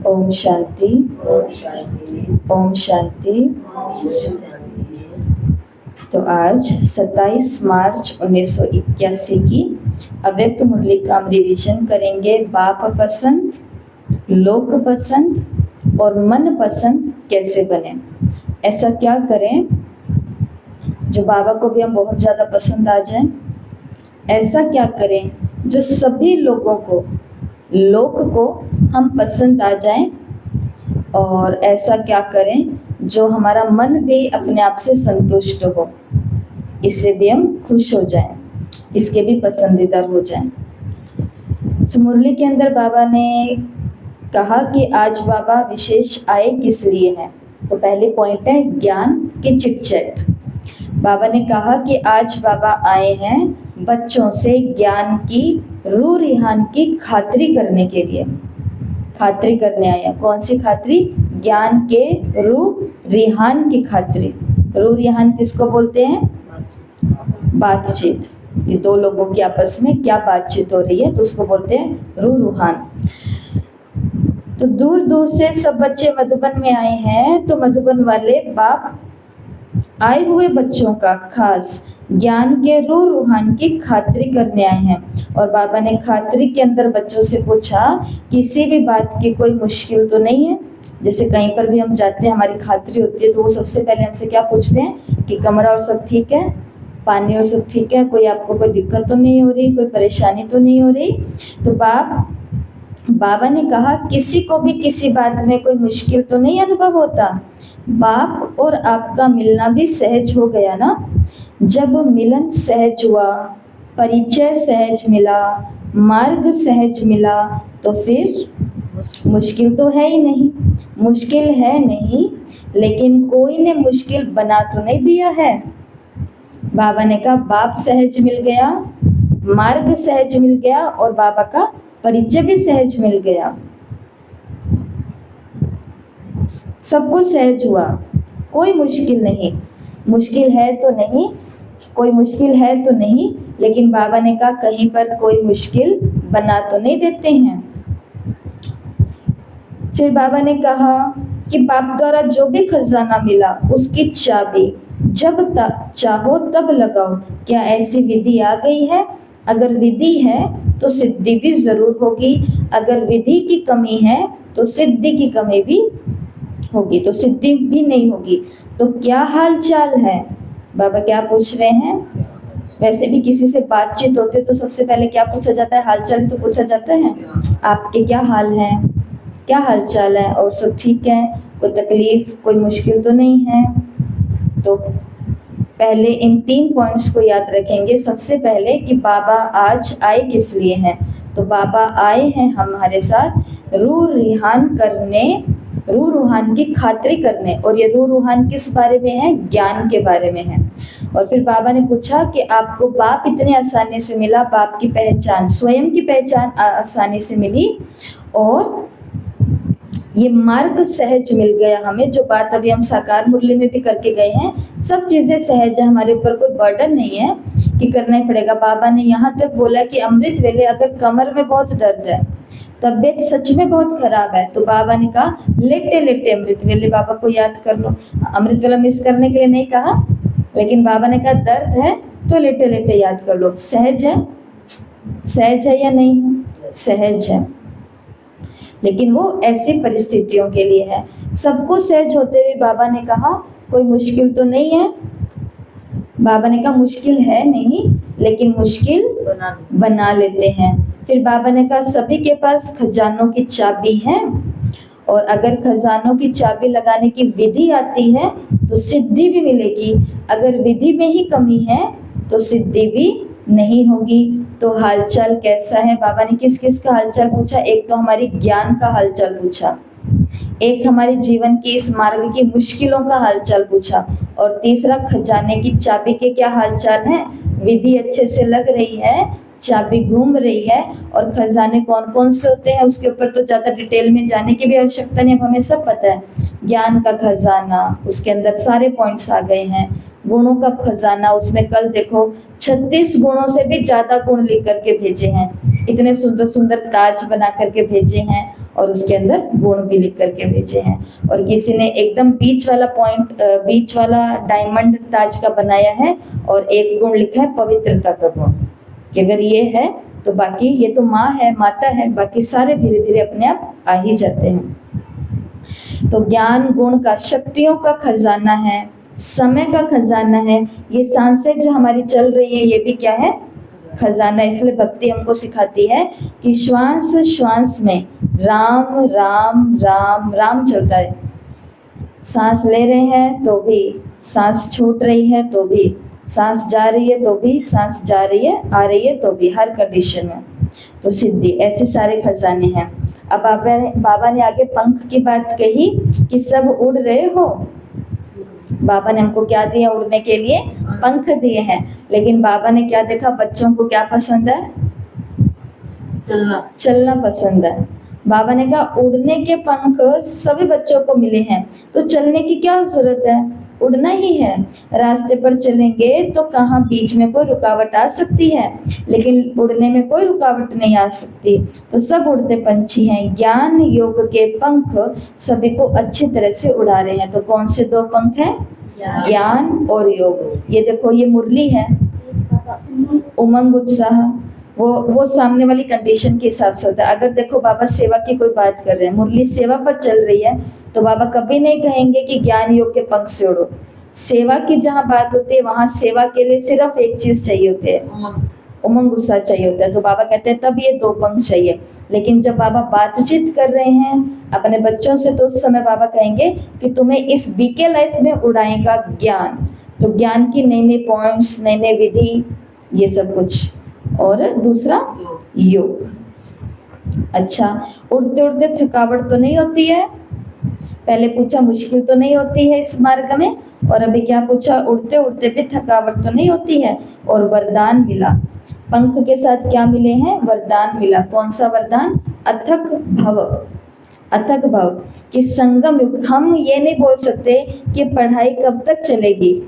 ओम शांति, ओम शांति। तो आज 27 मार्च 1981 की अव्यक्त मुरली का हम रिवीजन करेंगे। बाप पसंद, लोक पसंद और मन पसंद कैसे बने। ऐसा क्या करें जो बाबा को भी हम बहुत ज़्यादा पसंद आ जाएं। ऐसा क्या करें जो सभी लोगों को, लोक को हम पसंद आ जाएं। और ऐसा क्या करें जो हमारा मन भी अपने आप से संतुष्ट हो, इससे भी हम खुश हो जाएं, इसके भी पसंदीदा हो जाएं। तो मुरली के अंदर बाबा ने कहा कि आज बाबा विशेष आए किस लिए हैं। तो पहले पॉइंट है ज्ञान की चिट चैट। बाबा ने कहा कि आज बाबा आए हैं बच्चों से ज्ञान की रूह रिहान की खातिरी करने के लिए। खातिरी करने आए हैं। कौन सी खातिरी? ज्ञान के रूह रिहान की खातिरी। रूह रिहान किसको बोलते हैं? बातचीत। ये दो लोगों की आपस में क्या बातचीत हो रही है तो उसको बोलते हैं रूह रूहान। तो दूर दूर से सब बच्चे मधुबन में आए हैं। तो मधुबन वाले बाप आए हुए बच्चों का खास ज्ञान के रूह रूहान की खातिरी करने आए हैं। और बाबा ने खातिरी के अंदर बच्चों से पूछा किसी भी बात की कोई मुश्किल तो नहीं है। जैसे कहीं पर भी हम जाते हैं, हमारी खातिरी होती है तो वो सबसे पहले हमसे क्या पूछते हैं कि कमरा और सब ठीक है, पानी और सब ठीक है, कोई आपको कोई दिक्कत तो नहीं हो रही, कोई परेशानी तो नहीं हो रही। तो बाबा ने कहा किसी को भी किसी बात में कोई मुश्किल तो नहीं अनुभव होता। बाप और आपका मिलना भी सहज हो गया ना। जब मिलन सहज हुआ, परिचय सहज मिला, मार्ग सहज मिला, तो फिर मुश्किल तो है ही नहीं। मुश्किल है नहीं, लेकिन कोई ने मुश्किल बना तो नहीं दिया है। बाबा ने कहा बाप सहज मिल गया, मार्ग सहज मिल गया और बाबा का परिचय भी सहज मिल गया। सब कुछ सहज हुआ, कोई मुश्किल नहीं। मुश्किल है तो नहीं, कोई मुश्किल है तो नहीं, लेकिन बाबा ने कहा कहीं पर कोई मुश्किल बना तो नहीं देते हैं। फिर बाबा ने कहा कि बाप द्वारा जो भी खजाना मिला उसकी चाबी जब चाहो तब लगाओ। क्या ऐसी विधि आ गई है? अगर विधि है तो सिद्धि भी जरूर होगी। अगर विधि की कमी है तो सिद्धि की कमी भी होगी, तो सिद्धि भी नहीं होगी। तो क्या हाल चाल है? बाबा क्या पूछ रहे हैं? वैसे भी किसी से बातचीत होते तो सबसे पहले क्या पूछा जाता है? हाल चाल तो पूछा जाता है। आपके क्या हाल है, क्या हाल चाल है, और सब ठीक है, कोई तकलीफ कोई मुश्किल तो नहीं है। तो पहले इन 3 पॉइंट्स को याद रखेंगे। सबसे पहले कि बाबा आज आए किस लिए हैं। तो बाबा आए हैं हमारे साथ रूह रिहान करने, रूह रूहान की खातिरी करने। और ये रूह रूहान किस बारे में है? ज्ञान के बारे में है। और फिर बाबा ने पूछा कि आपको बाप इतने आसानी से मिला, बाप की पहचान, स्वयं की पहचान आसानी से मिली और ये मार्ग सहज मिल गया हमें। जो बात अभी हम साकार मुरली में भी करके गए हैं, सब चीज़ें सहज है, हमारे ऊपर कोई बर्डन नहीं है कि करना ही पड़ेगा। बाबा ने यहाँ तक बोला कि अमृत वेले अगर कमर में बहुत दर्द है, तबीयत सच में बहुत खराब है, तो बाबा ने कहा लेटे लेटे अमृत वेले बाबा को याद कर लो। अमृत वेला मिस करने के लिए नहीं कहा, लेकिन बाबा ने कहा दर्द है तो लेटे लेटे याद कर लो। सहज है? सहज है या नहीं है? सहज है, लेकिन वो ऐसी परिस्थितियों के लिए है। सबको सहज होते हुए बाबा ने कहा कोई मुश्किल तो नहीं है। बाबा ने कहा मुश्किल है नहीं, लेकिन मुश्किल बना लेते हैं। फिर बाबा ने कहा सभी के पास खजानों की चाबी है, और अगर खजानों की चाबी लगाने की विधि आती है तो सिद्धि भी मिलेगी। अगर विधि में ही कमी है तो सिद्धि भी नहीं होगी। तो हालचाल कैसा है? बाबा ने किस किस का हालचाल पूछा? एक तो हमारी ज्ञान का हालचाल पूछा, एक हमारे जीवन की इस मार्ग की मुश्किलों का हालचाल पूछा, और तीसरा खजाने की चाबी के क्या हालचाल हैं। विधि अच्छे से लग रही है, चाबी घूम रही है, और खजाने कौन कौन से होते हैं उसके ऊपर तो ज़्यादा डिटेल में जाने की भी आवश्यकता नहीं, अब हमें सब पता है। ज्ञान का खजाना, उसके अंदर सारे पॉइंट्स आ गए हैं। गुणों का खजाना, उसमें कल देखो 36 गुणों से भी ज़्यादा गुण लिख करके भेजे हैं। इतने सुंदर सुंदर ताज बना करके भेजे हैं और उसके अंदर गुण भी लिख करके भेजे हैं। और किसी ने एकदम बीच वाला डायमंड ताज का बनाया है और एक गुण लिखा है पवित्रता का गुण, कि अगर ये है तो बाकी, ये तो माँ है, माता है, बाकी सारे धीरे धीरे अपने आप आ ही जाते हैं। तो ज्ञान गुण का, शक्तियों का खजाना है, समय का खजाना है। ये सांसें जो हमारी चल रही है, ये भी क्या है? खजाना। इसलिए भक्ति हमको सिखाती है कि श्वास श्वास में राम राम राम राम चलता है। सांस ले रहे हैं तो भी, सांस छूट रही है तो भी, सांस जा रही है तो भी, सांस जा रही है आ रही है तो भी, हर कंडीशन में। तो सिद्धि, ऐसे सारे खजाने हैं। अब बाबा ने आगे पंख की बात कही कि सब उड़ रहे हो। बाबा ने हमको क्या दिया? उड़ने के लिए पंख दिए हैं। लेकिन बाबा ने क्या देखा? बच्चों को क्या पसंद है? चलना पसंद है। बाबा ने कहा उड़ने के पंख सभी बच्चों को मिले हैं, तो चलने की क्या जरूरत है? उड़ना ही है। रास्ते पर चलेंगे तो कहाँ बीच में कोई रुकावट आ सकती है, लेकिन उड़ने में कोई रुकावट नहीं आ सकती। तो सब उड़ते पंछी हैं। ज्ञान योग के पंख सभी को अच्छी तरह से उड़ा रहे हैं। तो कौन से दो पंख हैं? ज्ञान और योग। ये देखो, ये मुरली है, उमंग उत्साह, वो सामने वाली कंडीशन के हिसाब से होता है। अगर देखो बाबा सेवा की कोई बात कर रहे हैं, मुरली सेवा पर चल रही है, तो बाबा कभी नहीं कहेंगे कि ज्ञान योग के पंख से उड़ो। सेवा की जहाँ बात होती है, वहाँ सेवा के लिए सिर्फ एक चीज चाहिए होती है, उमंग उत्साह चाहिए होता है। तो बाबा कहते हैं तब ये दो पंख चाहिए। लेकिन जब बाबा बातचीत कर रहे हैं अपने बच्चों से, तो उस समय बाबा कहेंगे कि तुम्हें इस बीके लाइफ में उड़ाएगा ज्ञान। तो ज्ञान की नई नई पॉइंट्स, नई नई विधि, ये सब कुछ। और दूसरा योग। अच्छा, उड़ते उड़ते थकावट तो नहीं होती है? पहले पूछा मुश्किल तो नहीं होती है इस मार्ग में, और अभी क्या पूछा? उड़ते उड़ते भी थकावट तो नहीं होती है। और वरदान मिला, पंख के साथ क्या मिले हैं? वरदान मिला। कौन सा वरदान? अथक भव। अथक भव कि संगम युग। हम ये नहीं बोल सकते कि पढ़ाई कब तक चलेगी,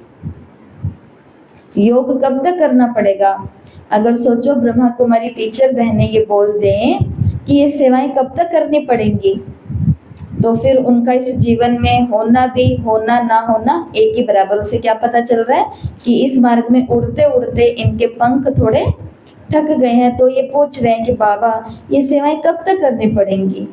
योग कब तक करना पड़ेगा। अगर सोचो ब्रह्मा कुमारी टीचर बहनें ये बोल दें कि ये सेवाएं कब तक करनी पड़ेंगी, तो फिर उनका इस जीवन में होना भी, होना ना होना एक ही बराबर। उसे क्या पता चल रहा है कि इस मार्ग में उड़ते उड़ते इनके पंख थोड़े थक गए हैं। तो ये पूछ रहे हैं कि बाबा ये सेवाएं कब तक करनी पड़ेंगी,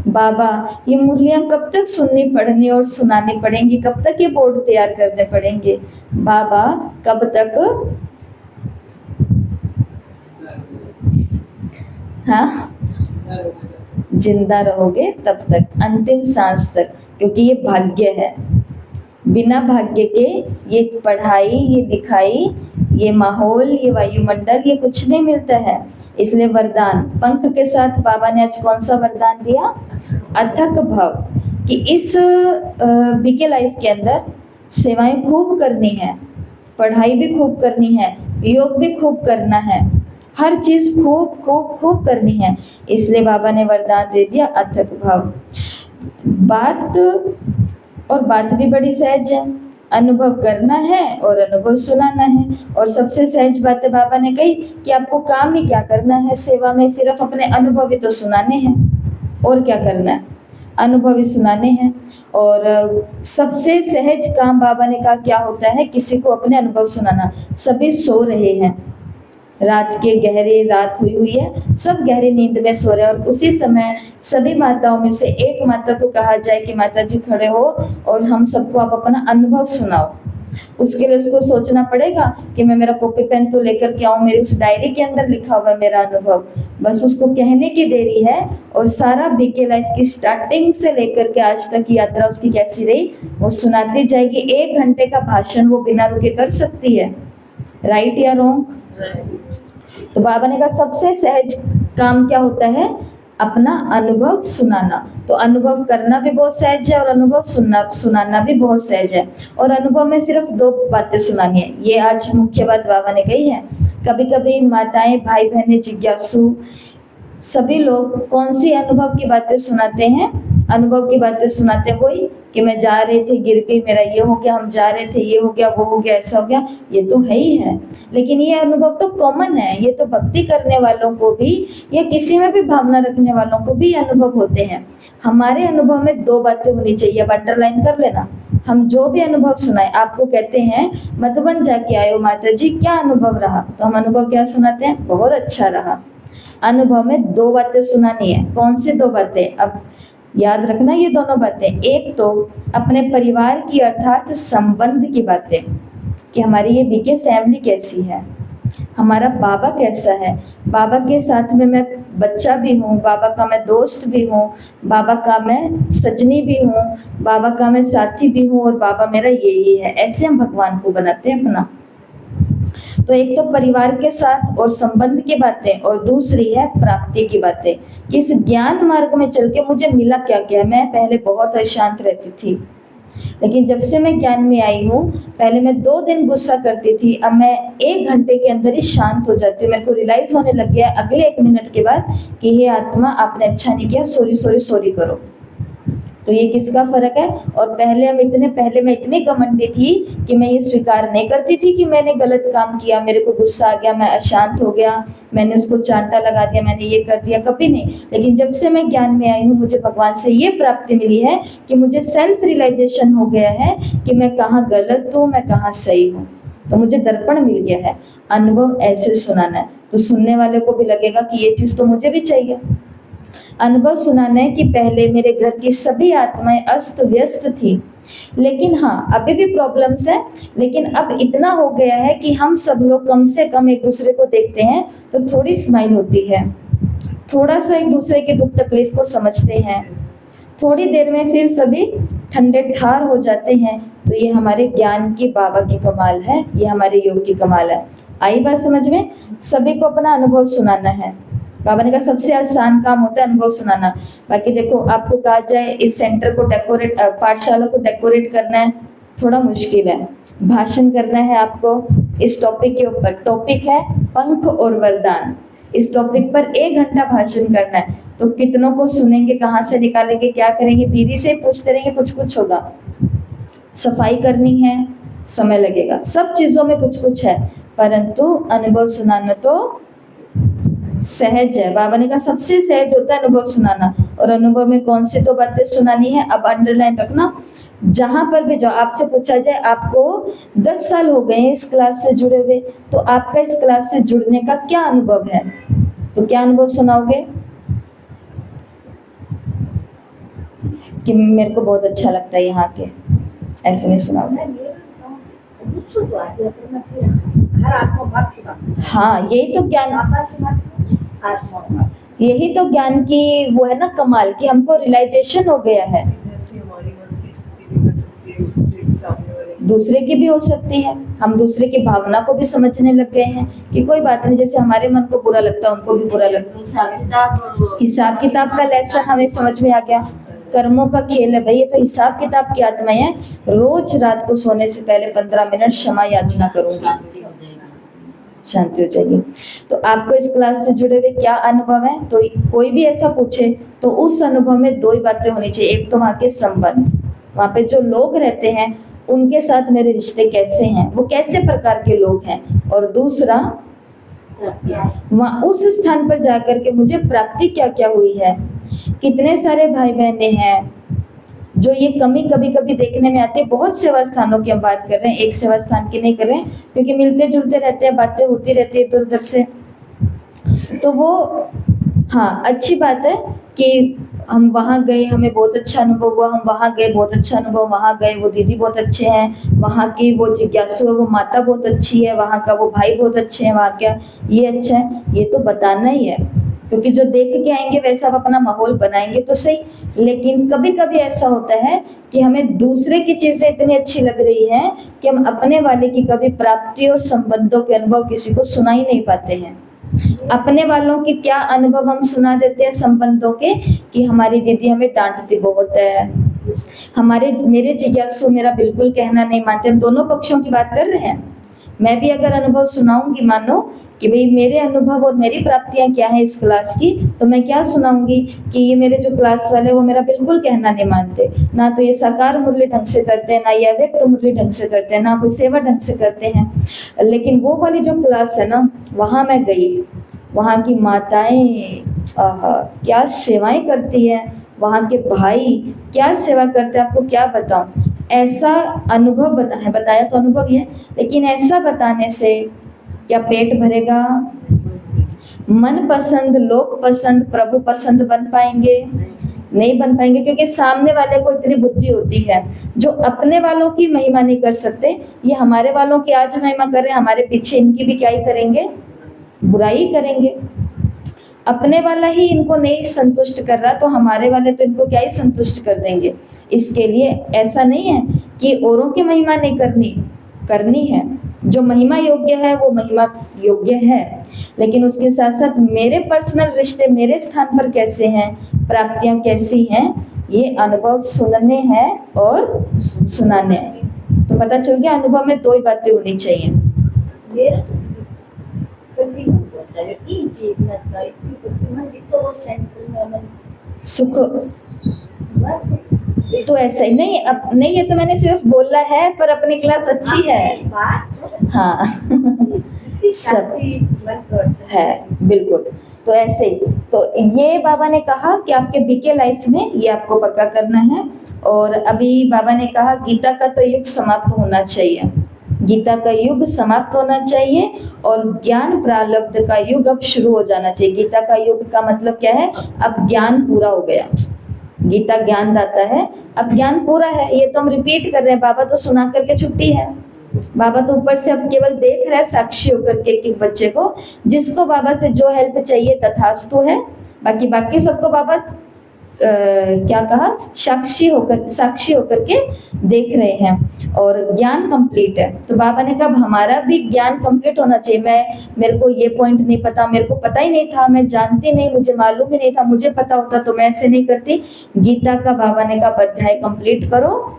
बाबा ये मुरलियां कब तक सुननी पढ़नी और सुनानी पड़ेंगी, कब तक ये बोर्ड तैयार करने पड़ेंगे, बाबा कब तक? हाँ, जिंदा रहोगे तब तक, अंतिम सांस तक। क्योंकि ये भाग्य है। बिना भाग्य के ये पढ़ाई, ये लिखाई, ये माहौल, ये वायुमंडल, ये कुछ नहीं मिलता है। इसलिए वरदान, पंख के साथ बाबा ने आज कौन सा वरदान दिया? अथक भव, कि इस बीके लाइफ के अंदर सेवाएं खूब करनी है, पढ़ाई भी खूब करनी है, योग भी खूब करना है, हर चीज खूब खूब खूब करनी है। इसलिए बाबा ने वरदान दे दिया अथक भाव। बात भी बड़ी सहज है, अनुभव करना है और अनुभव सुनाना है। और सबसे सहज बात है बाबा ने कही कि आपको काम ही क्या करना है सेवा में, सिर्फ अपने अनुभव ही तो सुनाने हैं, और क्या करना है? अनुभव ही सुनाने हैं। और सबसे सहज काम बाबा ने कहा क्या होता है? किसी को अपने अनुभव सुनाना। सभी सो रहे हैं, रात के गहरे रात हुई है, सब गहरी नींद में सो रहे हैं, और उसी समय सभी माताओं में से एक माता को कहा जाए कि माता जी खड़े हो और हम सबको आप अपना अनुभव सुनाओ। उसके लिए उसको सोचना पड़ेगा कि मैं मेरा कॉपी पेन तो लेकर के आऊँ, मेरी उस डायरी के अंदर लिखा हुआ है मेरा अनुभव। बस उसको कहने की देरी है, और सारा बीके लाइफ की स्टार्टिंग से लेकर के आज तक की यात्रा उसकी कैसी रही वो सुनाती जाएगी। 1 घंटे का भाषण वो बिना रुके कर सकती है, राइट या रॉन्ग? तो बाबा ने कहा सबसे सहज काम क्या होता है? अपना अनुभव सुनाना। तो अनुभव करना भी बहुत सहज है और अनुभव सुनाना भी बहुत सहज है। और अनुभव में सिर्फ 2 बातें सुनानी है, ये आज मुख्य बात बाबा ने कही है। कभी कभी माताएं, भाई बहनें, जिज्ञासु सभी लोग कौन सी अनुभव की बातें सुनाते हैं? अनुभव की बातें सुनाते हैं वही कि मैं जा रही थी, गिर गई, मेरा ये हो गया, हम जा रहे थे, ये हो गया, वो हो गया, ऐसा हो गया, ये तो है ही है। लेकिन ये अनुभव तो कॉमन है, ये तो भक्ति करने वालों को भी या किसी में भी भावना रखने वालों को भी अनुभव होते हैं। हमारे अनुभव में दो बातें होनी चाहिए, अब अंडरलाइन कर लेना। हम जो भी अनुभव सुनाए, आपको कहते हैं मधुबन जाके आए हो माता जी, क्या अनुभव रहा, तो हम अनुभव क्या सुनाते हैं, बहुत अच्छा रहा। अनुभव में दो बातें सुनानी है। कौन सी दो बातें, अब याद रखना ये दोनों बातें। एक तो अपने परिवार की अर्थात संबंध की बातें, कि हमारी ये बीके फैमिली कैसी है, हमारा बाबा कैसा है, बाबा के साथ में मैं बच्चा भी हूँ, बाबा का मैं दोस्त भी हूँ, बाबा का मैं सजनी भी हूँ, बाबा का मैं साथी भी हूँ, और बाबा मेरा ये है। ऐसे हम भगवान को बनाते हैं अपना। तो एक तो परिवार के साथ और संबंध की बातें, और दूसरी है प्राप्ति की बातें, कि इस ज्ञान मार्ग में चल के मुझे मिला क्या क्या है। मैं पहले बहुत अशांत रहती थी, लेकिन जब से मैं ज्ञान में आई हूँ, पहले मैं 2 दिन गुस्सा करती थी, अब मैं 1 घंटे के अंदर ही शांत हो जाती हूँ। मेरे को रियलाइज होने लग गया अगले 1 मिनट के बाद कि हे आत्मा, आपने अच्छा नहीं किया, सॉरी सॉरी सॉरी करो। तो ये किसका फर्क है। और पहले मैं इतनी घमंडी थी कि मैं ये स्वीकार नहीं करती थी कि मैंने गलत काम किया, मेरे को गुस्सा आ गया, मैं अशांत हो गया, मैंने उसको चांटा लगा दिया, मैंने ये कर दिया, कभी नहीं। लेकिन जब से मैं ज्ञान में आई हूँ, मुझे भगवान से ये प्राप्ति मिली है कि मुझे सेल्फ रियलाइजेशन हो गया है कि मैं कहाँ गलत हूँ, मैं कहाँ सही हूँ। तो मुझे दर्पण मिल गया है। अनुभव ऐसे सुनाना है तो सुनने वाले को भी लगेगा कि ये चीज़ तो मुझे भी चाहिए। अनुभव सुनाना है कि पहले मेरे घर की सभी आत्माएं अस्त व्यस्त थी, लेकिन हाँ अभी भी प्रॉब्लम्स है, लेकिन अब इतना हो गया है कि हम सब लोग कम से कम एक दूसरे को देखते हैं तो थोड़ी स्माइल होती है, थोड़ा सा एक दूसरे के दुख तकलीफ को समझते हैं, थोड़ी देर में फिर सभी ठंडे ठार हो जाते हैं। तो ये हमारे ज्ञान की बाबा की कमाल है, ये हमारे योग की कमाल है। आई बात समझ में। सभी को अपना अनुभव सुनाना है। बाबा ने कहा सबसे आसान काम होता है अनुभव सुनाना। बाकी देखो, आपको कहा जाए इस सेंटर को डेकोरेट, पाठशाला को डेकोरेट करना है, थोड़ा मुश्किल है। भाषण करना है आपको इस टॉपिक के ऊपर, टॉपिक है पंख और वरदान। इस टॉपिक पर 1 घंटा भाषण करना है, तो कितनों को सुनेंगे, कहाँ से निकालेंगे, क्या करेंगे, दीदी से पूछते रहेंगे, कुछ कुछ होगा। सफाई करनी है, समय लगेगा, सब चीज़ों में कुछ कुछ है, परंतु अनुभव सुनाना तो सहज है। बाबा ने कहा सबसे सहज होता है अनुभव सुनाना। और अनुभव में कौन सी तो बातें सुनानी है, अब अंडरलाइन रखना। जहां पर भी जाओ, आपसे पूछा जाए आपको 10 साल हो गए इस क्लास से जुड़े हुए, तो आपका इस क्लास से जुड़ने का क्या अनुभव है, तो क्या अनुभव सुनाओगे कि मेरे को बहुत अच्छा लगता है यहाँ के, ऐसे नहीं सुनाओगे। हाँ, यही तो ज्ञान, यही तो ज्ञान की वो है ना कमाल, कि हमको रियलाइजेशन हो गया है। दूसरे की भी हो सकती है, हम दूसरे की भावना को भी समझने लग गए हैं कि कोई बात नहीं, जैसे हमारे मन को बुरा लगता है उनको भी बुरा लगता है। हिसाब किताब का लेसन हमें समझ में आ गया, कर्मों का खेल है भाई, ये तो हिसाब किताब की आत्माएं हैं। रोज रात को सोने से पहले 15 मिनट क्षमा याचना करूंगी, शांति हो जाएगी। तो आपको इस क्लास से जुड़े हुए क्या अनुभव है, तो कोई भी ऐसा पूछे तो उस अनुभव में 2 ही बातें होनी चाहिए। एक तो वहाँ के संबंध, वहाँ पे जो लोग रहते हैं उनके साथ मेरे रिश्ते कैसे हैं, वो कैसे प्रकार के लोग हैं, और दूसरा वहाँ उस स्थान पर जाकर के मुझे प्राप्ति क्या क्या हुई है। कितने सारे भाई बहने हैं जो ये कमी कभी कभी देखने में आती है। बहुत सेवा स्थानों की हम बात कर रहे हैं, एक सेवा स्थान की नहीं कर रहे हैं, क्योंकि मिलते जुलते रहते हैं, बातें होती रहती है इधर उधर से, तो वो हाँ अच्छी बात है कि हम वहाँ गए, हमें बहुत अच्छा अनुभव हुआ, हम वहाँ गए, बहुत अच्छा अनुभव, वहाँ गए वो दीदी बहुत अच्छे हैं, वहाँ की वो जिज्ञासु है वो माता बहुत अच्छी है, वहाँ का वो भाई बहुत अच्छे हैं, वहाँ क्या ये अच्छा है, ये तो बताना ही है, क्योंकि जो देख के आएंगे वैसा आप अपना माहौल बनाएंगे तो सही। लेकिन कभी कभी ऐसा होता है कि हमें दूसरे की चीज़ें इतनी अच्छी लग रही हैं कि हम अपने वाले की कभी प्राप्ति और संबंधों के अनुभव किसी को सुना ही नहीं पाते हैं। अपने वालों के क्या अनुभव हम सुना देते हैं संबंधों के, कि हमारी दीदी हमें डांटती बहुत है, मेरे जिज्ञासु मेरा बिल्कुल कहना नहीं मानते। हम दोनों पक्षों की बात कर रहे हैं। मैं भी अगर अनुभव सुनाऊंगी, मानो कि भाई मेरे अनुभव और मेरी प्राप्तियां क्या हैं इस क्लास की, तो मैं क्या सुनाऊंगी कि ये मेरे जो क्लास वाले वो मेरा बिल्कुल कहना नहीं मानते, ना तो ये साकार मुरली ढंग से करते हैं, ना ये अव्यक्त मुरली ढंग से करते हैं, ना कोई सेवा ढंग से करते हैं। लेकिन वो वाली जो क्लास है ना, वहाँ मैं गई, वहाँ की माताएं आहा क्या सेवाएं करती हैं, वहाँ के भाई क्या सेवा करते हैं, आपको क्या बताऊं। ऐसा अनुभव बताया तो अनुभव ही है, लेकिन ऐसा बताने से क्या पेट भरेगा? मन पसंद, लोक पसंद, प्रभु पसंद बन पाएंगे? नहीं बन पाएंगे, क्योंकि सामने वाले को इतनी बुद्धि होती है, जो अपने वालों की महिमा नहीं कर सकते, ये हमारे वालों की आज महिमा कर रहे हैं, हमारे पीछे इनकी भी क्या ही करेंगे? बुराई करेंगे। अपने वाला ही इनको नहीं संतुष्ट कर रहा, तो हमारे वाले तो इनको क्या ही संतुष्ट कर देंगे। इसके लिए ऐसा नहीं है कि औरों की महिमा नहीं करनी है, जो महिमा योग्य है वो महिमा योग्य है, लेकिन उसके साथ साथ मेरे पर्सनल रिश्ते मेरे स्थान पर कैसे हैं, प्राप्तियां कैसी हैं, ये अनुभव सुनने हैं और सुनाने हैं। तो पता चल गया अनुभव में दो ही बातें होनी चाहिए। सुख तो ऐसा ही नहीं, अब नहीं है तो मैंने सिर्फ बोला है, पर अपनी क्लास अच्छी है। हाँ सब है बिल्कुल। तो ऐसे ही तो ये बाबा ने कहा कि आपके बीके लाइफ में ये आपको पक्का करना है। और अभी बाबा ने कहा गीता का तो युग समाप्त होना चाहिए, गीता का युग समाप्त होना चाहिए और ज्ञान प्रारब्ध का युग अब शुरू हो जाना चाहिए। गीता का युग का मतलब क्या है? अब ज्ञान पूरा हो गया, गीता ज्ञान दाता है, अब ज्ञान पूरा है। ये तो हम रिपीट कर रहे हैं, बाबा तो सुना करके छुट्टी है, बाबा तो ऊपर से अब केवल देख रहा है साक्षी होकर के एक बच्चे को, जिसको बाबा से जो हेल्प चाहिए तथास्तु है, बाकी सबको बाबा क्या कहा? साक्षी होकर के देख रहे हैं और ज्ञान कंप्लीट है। तो बाबा ने कहा हमारा भी ज्ञान कंप्लीट होना चाहिए। मेरे को ये पॉइंट नहीं पता, मेरे को पता ही नहीं था, मैं जानती नहीं, मुझे मालूम ही नहीं था, मुझे पता होता तो मैं ऐसे नहीं करती। गीता का बाबा ने कहा अध्याय कंप्लीट करो।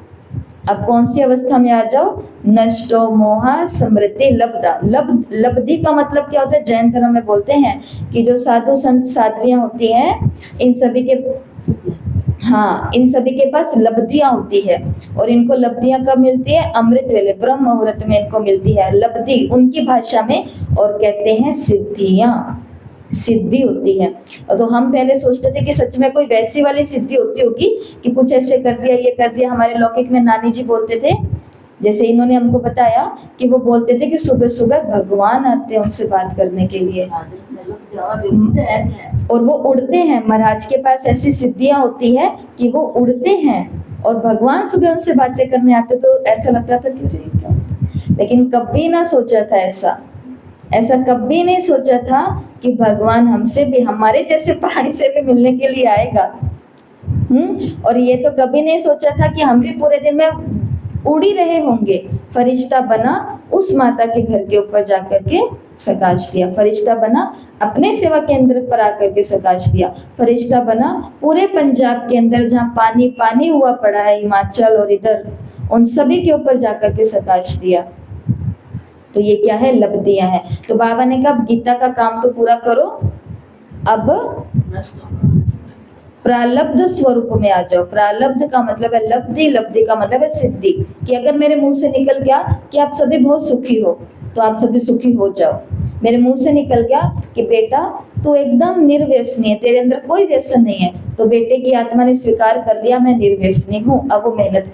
अब कौन सी अवस्था में आ जाओ? नष्टो मोहा स्मृति लब्धा। लब्धि का मतलब क्या होता है? जैन धर्म में बोलते हैं कि जो साधु संत साध्वियां होती हैं, इन सभी के पास लब्धियां होती है। और इनको लब्धियां कब मिलती है? अमृत वेले, ब्रह्म मुहूर्त में इनको मिलती है लब्धि उनकी भाषा में, और कहते हैं सिद्धि होती है। और तो हम पहले सोचते थे कि सच में कोई वैसी वाली सिद्धि होती होगी कि कुछ ऐसे कर दिया, ये कर दिया। हमारे लौकिक में नानी जी बोलते थे, जैसे इन्होंने हमको बताया कि वो बोलते थे कि सुबह सुबह भगवान आते हैं उनसे बात करने के लिए, और वो उड़ते हैं। महाराज के पास ऐसी सिद्धियां होती है कि वो उड़ते हैं और भगवान सुबह उनसे बातें करने आते। तो ऐसा लगता था कि लेकिन कभी ना सोचा था ऐसा कभी नहीं सोचा था कि भगवान हमसे भी, हमारे जैसे प्राणी से भी मिलने के लिए आएगा। और ये तो कभी नहीं सोचा था कि हम भी पूरे दिन में उड़ी रहे होंगे। फरिश्ता बना, उस माता के घर के ऊपर जाकर के सकाश दिया। फरिश्ता बना, अपने सेवा केंद्र पर आकर के सकाश दिया। फरिश्ता बना, पूरे पंजाब के अंदर जहाँ पानी पानी हुआ पड़ा है, हिमाचल और इधर, उन सभी के ऊपर जाकर के सकाश दिया। तो ये क्या है? लब्धियां हैं। तो बाबा ने कहा गीता का काम तो पूरा करो, अब प्रारब्ध स्वरूप में आ जाओ। प्रारब्ध का मतलब है लब्धि, लब्धि का मतलब है सिद्धि। कि अगर मेरे मुंह से निकल गया कि आप सभी बहुत सुखी हो, तो आप सभी सुखी हो जाओ। मेरे मुंह से निकल गया कि बेटा तू एकदम निर्व्यसनी है, तेरे अंदर कोई व्यसन नहीं है, तो बेटे की आत्मा ने स्वीकार कर लिया मैं निर्व्यसनी हूँ, अब वो मेहनत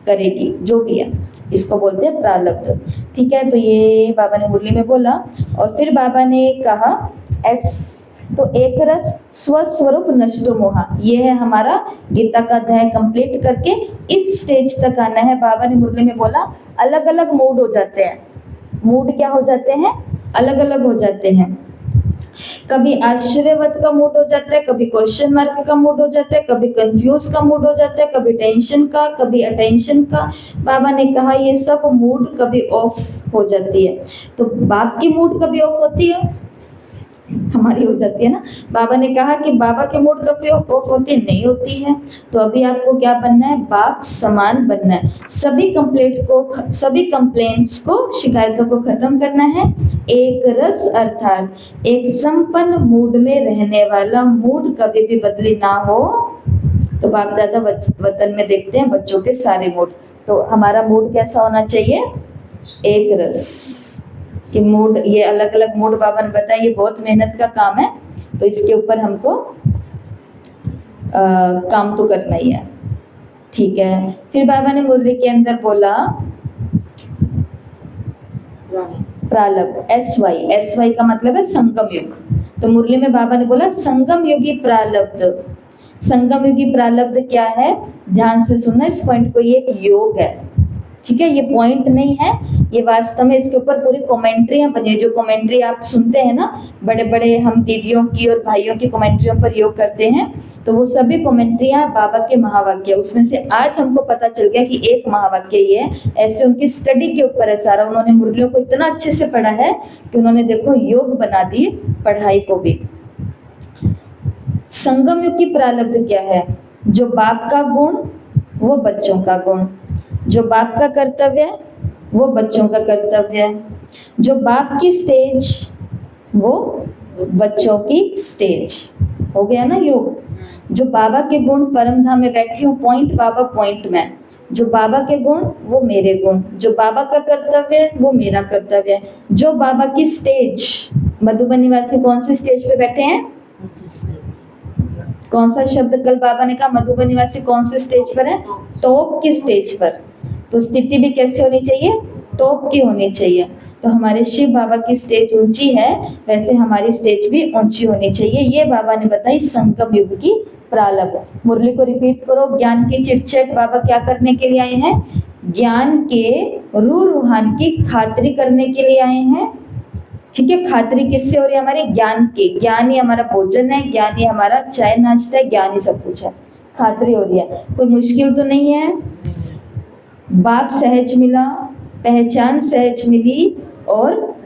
करेगी, जो भी है, इसको बोलते हैं प्रारब्ध। ठीक है, तो ये बाबा ने मुरली में बोला। और फिर बाबा ने कहा तो एक रस स्वस्वरूप नष्टो मोहा, ये है हमारा गीता का अध्याय कंप्लीट करके इस स्टेज तक आना है। बाबा ने मुरली में बोला अलग अलग मूड हो जाते हैं। मूड क्या हो जाते हैं? अलग अलग हो जाते हैं। कभी आश्चर्यवत का मूड हो जाता है, कभी क्वेश्चन मार्क का मूड हो जाता है, कभी कंफ्यूज का मूड हो जाता है, कभी टेंशन का, कभी अटेंशन का। बाबा ने कहा ये सब मूड कभी ऑफ हो जाती है। तो बाप की मूड कभी ऑफ होती है? हमारी हो जाती है ना। बाबा ने कहा कि बाबा के मूड कभी ऑफ होती नहीं होती है। तो अभी आपको क्या बनना है, बाप समान बनना है। सभी कंप्लेंट्स को, शिकायतों को खत्म करना है। एक रस अर्थात एक संपन्न मूड में रहने वाला, मूड कभी भी बदली ना हो। तो बाप दादा वतन में देखते हैं बच्चों के सारे मूड। तो हमारा मूड कैसा होना चाहिए, एक रस कि मूड, ये अलग अलग मूड बाबा ने बताया, ये बहुत मेहनत का काम है। तो इसके ऊपर हमको काम तो करना ही है, ठीक है। फिर बाबा ने मुरली के अंदर बोला प्रालब्ध, एस वाई का मतलब है संगम युग। तो मुरली में बाबा ने बोला संगम युगी प्रालब्ध। संगम युगी प्रालब्ध क्या है, ध्यान से सुनना इस पॉइंट को, ये एक योग है, ठीक है। ये पॉइंट नहीं है, ये वास्तव में इसके ऊपर पूरी कमेंट्रियां बनी है। जो कमेंट्री आप सुनते हैं ना, बड़े बड़े हम दीदियों की और भाइयों की कमेंट्रियों पर योग करते हैं, तो वो सभी कमेंट्रियां बाबा के महावाक्य, उसमें से आज हमको पता चल गया कि एक महावाक्य ये है। ऐसे उनकी स्टडी के ऊपर है सारा। उन्होंने मुरलियों को इतना अच्छे से पढ़ा है कि उन्होंने देखो योग बना दी पढ़ाई को भी। संगम युग की प्रालब्ध क्या है, जो बाप का गुण वो बच्चों का गुण, जो बाप का कर्तव्य है वो बच्चों का कर्तव्य है, जो बाप की स्टेज वो बच्चों की स्टेज, हो गया ना योग। जो बाबा के गुण, परम धाम में बैठी हूँ, पॉइंट बाबा पॉइंट में, जो बाबा के गुण वो मेरे गुण, जो बाबा का कर्तव्य है वो मेरा कर्तव्य है। जो बाबा की स्टेज, मधुबन निवासी कौन सी स्टेज पे बैठे हैं, कौन सा शब्द कल बाबा ने कहा, मधुबन निवासी कौन सी स्टेज पर है, टॉप की स्टेज पर। तो स्थिति भी कैसी होनी चाहिए, टॉप की होनी चाहिए। तो हमारे शिव बाबा की स्टेज ऊंची है, वैसे हमारी स्टेज भी ऊंची होनी चाहिए। ये बाबा ने बताई संगम युग की प्रालब्ध। मुरली को रिपीट करो, ज्ञान की चिटचट बाबा क्या करने के लिए आए हैं, ज्ञान के रूहान की खातिरी करने के लिए आए हैं, ठीक है। खातिरी किससे हो रही है, हमारे ज्ञान की। ज्ञान ही हमारा भोजन है, ज्ञान ही हमारा चाय नाश्ता है, ज्ञान ही सब कुछ है। खातिरी हो रही है, कोई मुश्किल तो नहीं है। बाप सहज मिला, पहचान सहज मिली, और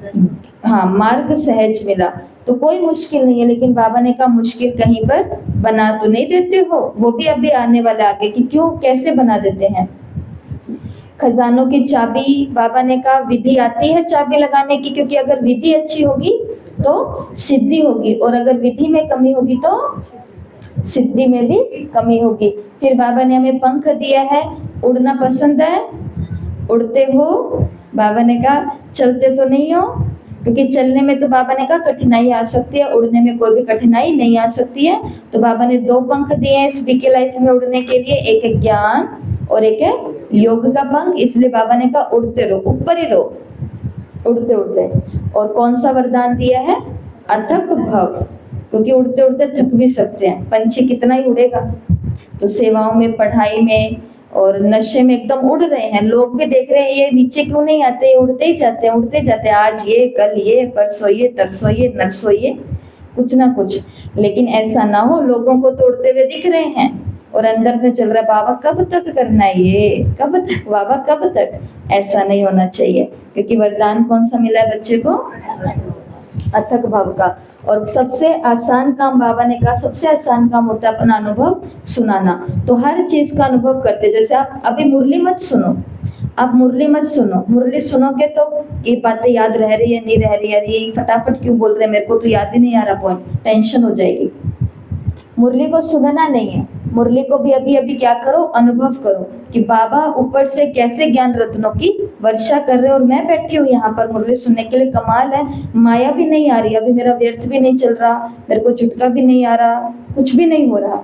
हाँ मार्ग सहज मिला, तो कोई मुश्किल नहीं है। लेकिन बाबा ने कहा मुश्किल कहीं पर बना तो नहीं देते हो, वो भी अभी आने वाला आगे कि क्यों कैसे बना देते हैं। खजानों की चाबी, बाबा ने कहा विधि आती है चाबी लगाने की, क्योंकि अगर विधि अच्छी होगी तो सिद्धि होगी, और अगर विधि में कमी होगी तो सिद्धि में भी कमी होगी। फिर बाबा ने हमें पंख दिया है, उड़ना पसंद है, उड़ते हो। बाबा ने कहा चलते तो नहीं हो, क्योंकि चलने में तो बाबा ने कहा कठिनाई आ सकती है, उड़ने में कोई भी कठिनाई नहीं आ सकती है। तो बाबा ने 2 पंख दिए हैं इस बीके लाइफ में उड़ने के लिए, एक है ज्ञान और एक है योग का पंख। इसलिए बाबा ने कहा उड़ते रहो, ऊपर ही रहो, उड़ते उड़ते। और कौन सा वरदान दिया है, अथक भव, क्योंकि उड़ते उड़ते थक भी सकते हैं, पंछी कितना ही उड़ेगा। तो सेवाओं में, पढ़ाई में और नशे में एकदम उड़ रहे हैं। लोग भी देख रहे हैं ये नीचे क्यों नहीं आते, उड़ते ही जाते हैं, उड़ते जाते हैं, आज ये कल ये परसों ये तरसों ये नरसों ये, कुछ ना कुछ। लेकिन ऐसा ना हो, लोगों को तो उड़ते हुए दिख रहे हैं और अंदर में चल रहा है बाबा कब तक करना है ये, कब तक बाबा कब तक। ऐसा नहीं होना चाहिए, क्योंकि वरदान कौन सा मिला है बच्चे को, अथक भाव का। और सबसे आसान काम बाबा ने कहा, सबसे आसान काम होता है अपना अनुभव सुनाना। तो हर चीज का अनुभव करते, जैसे आप अभी मुरली मत सुनो, आप मुरली मत सुनो, मुरली सुनोगे तो ये बातें याद रह रही है नहीं रह रही है, ये फटाफट क्यों बोल रहे हैं, मेरे को तो याद ही नहीं आ रहा पॉइंट, टेंशन हो जाएगी। मुरली को सुनना नहीं है, मुरली को भी अभी अभी क्या करो, अनुभव करो कि बाबा ऊपर से कैसे ज्ञान रत्नों की वर्षा कर रहे, और मैं बैठी हूँ यहाँ पर मुरली सुनने के लिए। कमाल है, माया भी नहीं आ रही, अभी मेरा व्यर्थ भी नहीं चल रहा, मेरे को झुटका भी नहीं आ रहा, कुछ भी नहीं हो रहा।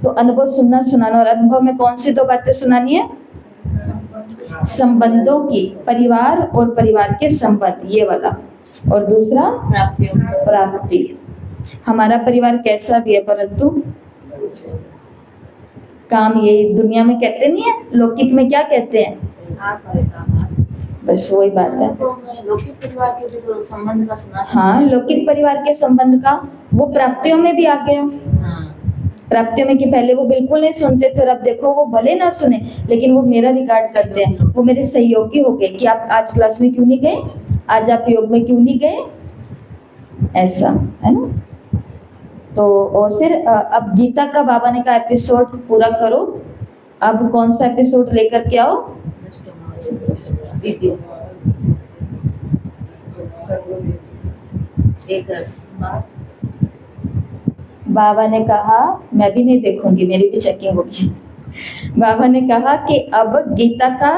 तो अनुभव सुनना सुनाना, और अनुभव में कौन सी 2 बातें सुनानी है, संबंधों की, परिवार और परिवार के संबंध, ये वाला। और दूसरा प्राप्ति। हमारा परिवार कैसा भी है, परंतु काम यही दुनिया में कहते नहीं है, लौकिक में क्या कहते हैं, बस वही बात है। लौकिक परिवार के भी तो संबंध का सुना। हाँ, लौकिक परिवार के संबंध का, वो प्राप्तियों में भी आ गए हो। प्राप्तियों में कि पहले वो बिल्कुल नहीं सुनते थे, और अब देखो वो भले ना सुने लेकिन वो मेरा रिगार्ड करते हैं, वो मेरे सहयोगी हो गए कि आप आज क्लास में क्यों नहीं गए, आज आप योग में क्यों नहीं गए, ऐसा है ना। तो और फिर अब गीता का बाबा ने कहा एपिसोड पूरा करो। अब कौन सा एपिसोड लेकर के आओ? एक रस बाबा ने कहा, मैं भी नहीं देखूंगी, मेरी भी चेकिंग होगी। बाबा ने कहा कि अब गीता का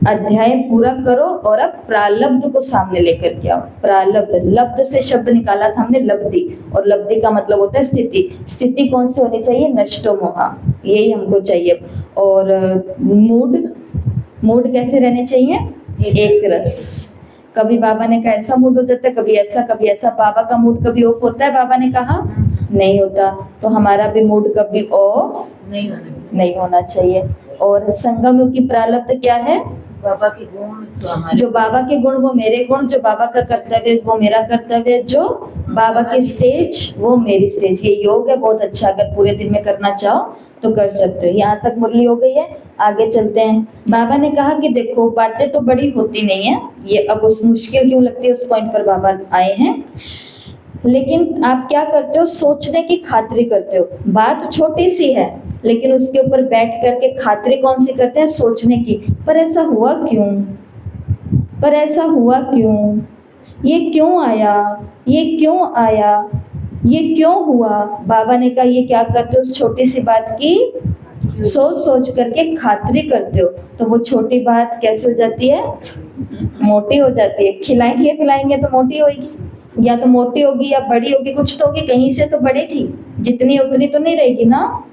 अध्याय पूरा करो और अब प्रालब्ध को सामने लेकर के आओ। प्रालब्ध, लब्ध से शब्द निकाला था हमने लब्धि, और लब्धि का मतलब होता है स्थिति। स्थिति कौन सी होनी चाहिए? नष्टो मोहा, यही हमको चाहिए। और मूड, मूड कैसे रहने चाहिए? एक रस। कभी बाबा ने कहा ऐसा मूड हो जाता है, कभी ऐसा कभी ऐसा। बाबा का मूड कभी ऑफ होता है? बाबा ने कहा नहीं होता। तो हमारा भी मूड कभी ऑफ नहीं होना चाहिए। और संगम युग की प्रारब्ध क्या है? बाबा के गुण तो हमारे, जो बाबा के गुण वो मेरे गुण, जो बाबा का कर्तव्य वो मेरा कर्तव्य, जो बाबा की स्टेज वो मेरी स्टेज। ये योग है बहुत अच्छा, अगर पूरे दिन में करना चाहो तो कर सकते हो। यहाँ तक मुरली हो गई है, आगे चलते हैं। बाबा ने कहा कि देखो बातें तो बड़ी होती नहीं है, ये अब उस मुश्किल क्यों लगती है उस पॉइंट पर बाबा आए हैं। लेकिन आप क्या करते हो? सोचने की खातिरी करते हो। बात छोटी सी है लेकिन उसके ऊपर बैठ करके खातिरी कौन सी करते हैं? सोचने की। पर ऐसा हुआ क्यों? पर ऐसा हुआ क्यों? ये क्यों आया? ये क्यों आया? ये क्यों हुआ? बाबा ने कहा ये क्या करते हो? उस छोटी सी बात की सोच सोच करके खातिरी करते हो, तो वो छोटी बात कैसे हो जाती है? मोटी हो जाती है। खिलाएंगे पिलाएंगे तो मोटी होगी, या तो मोटी होगी या बड़ी होगी, कुछ तो होगी, कहीं से तो बढ़ेगी, जितनी उतनी तो नहीं रहेगी ना।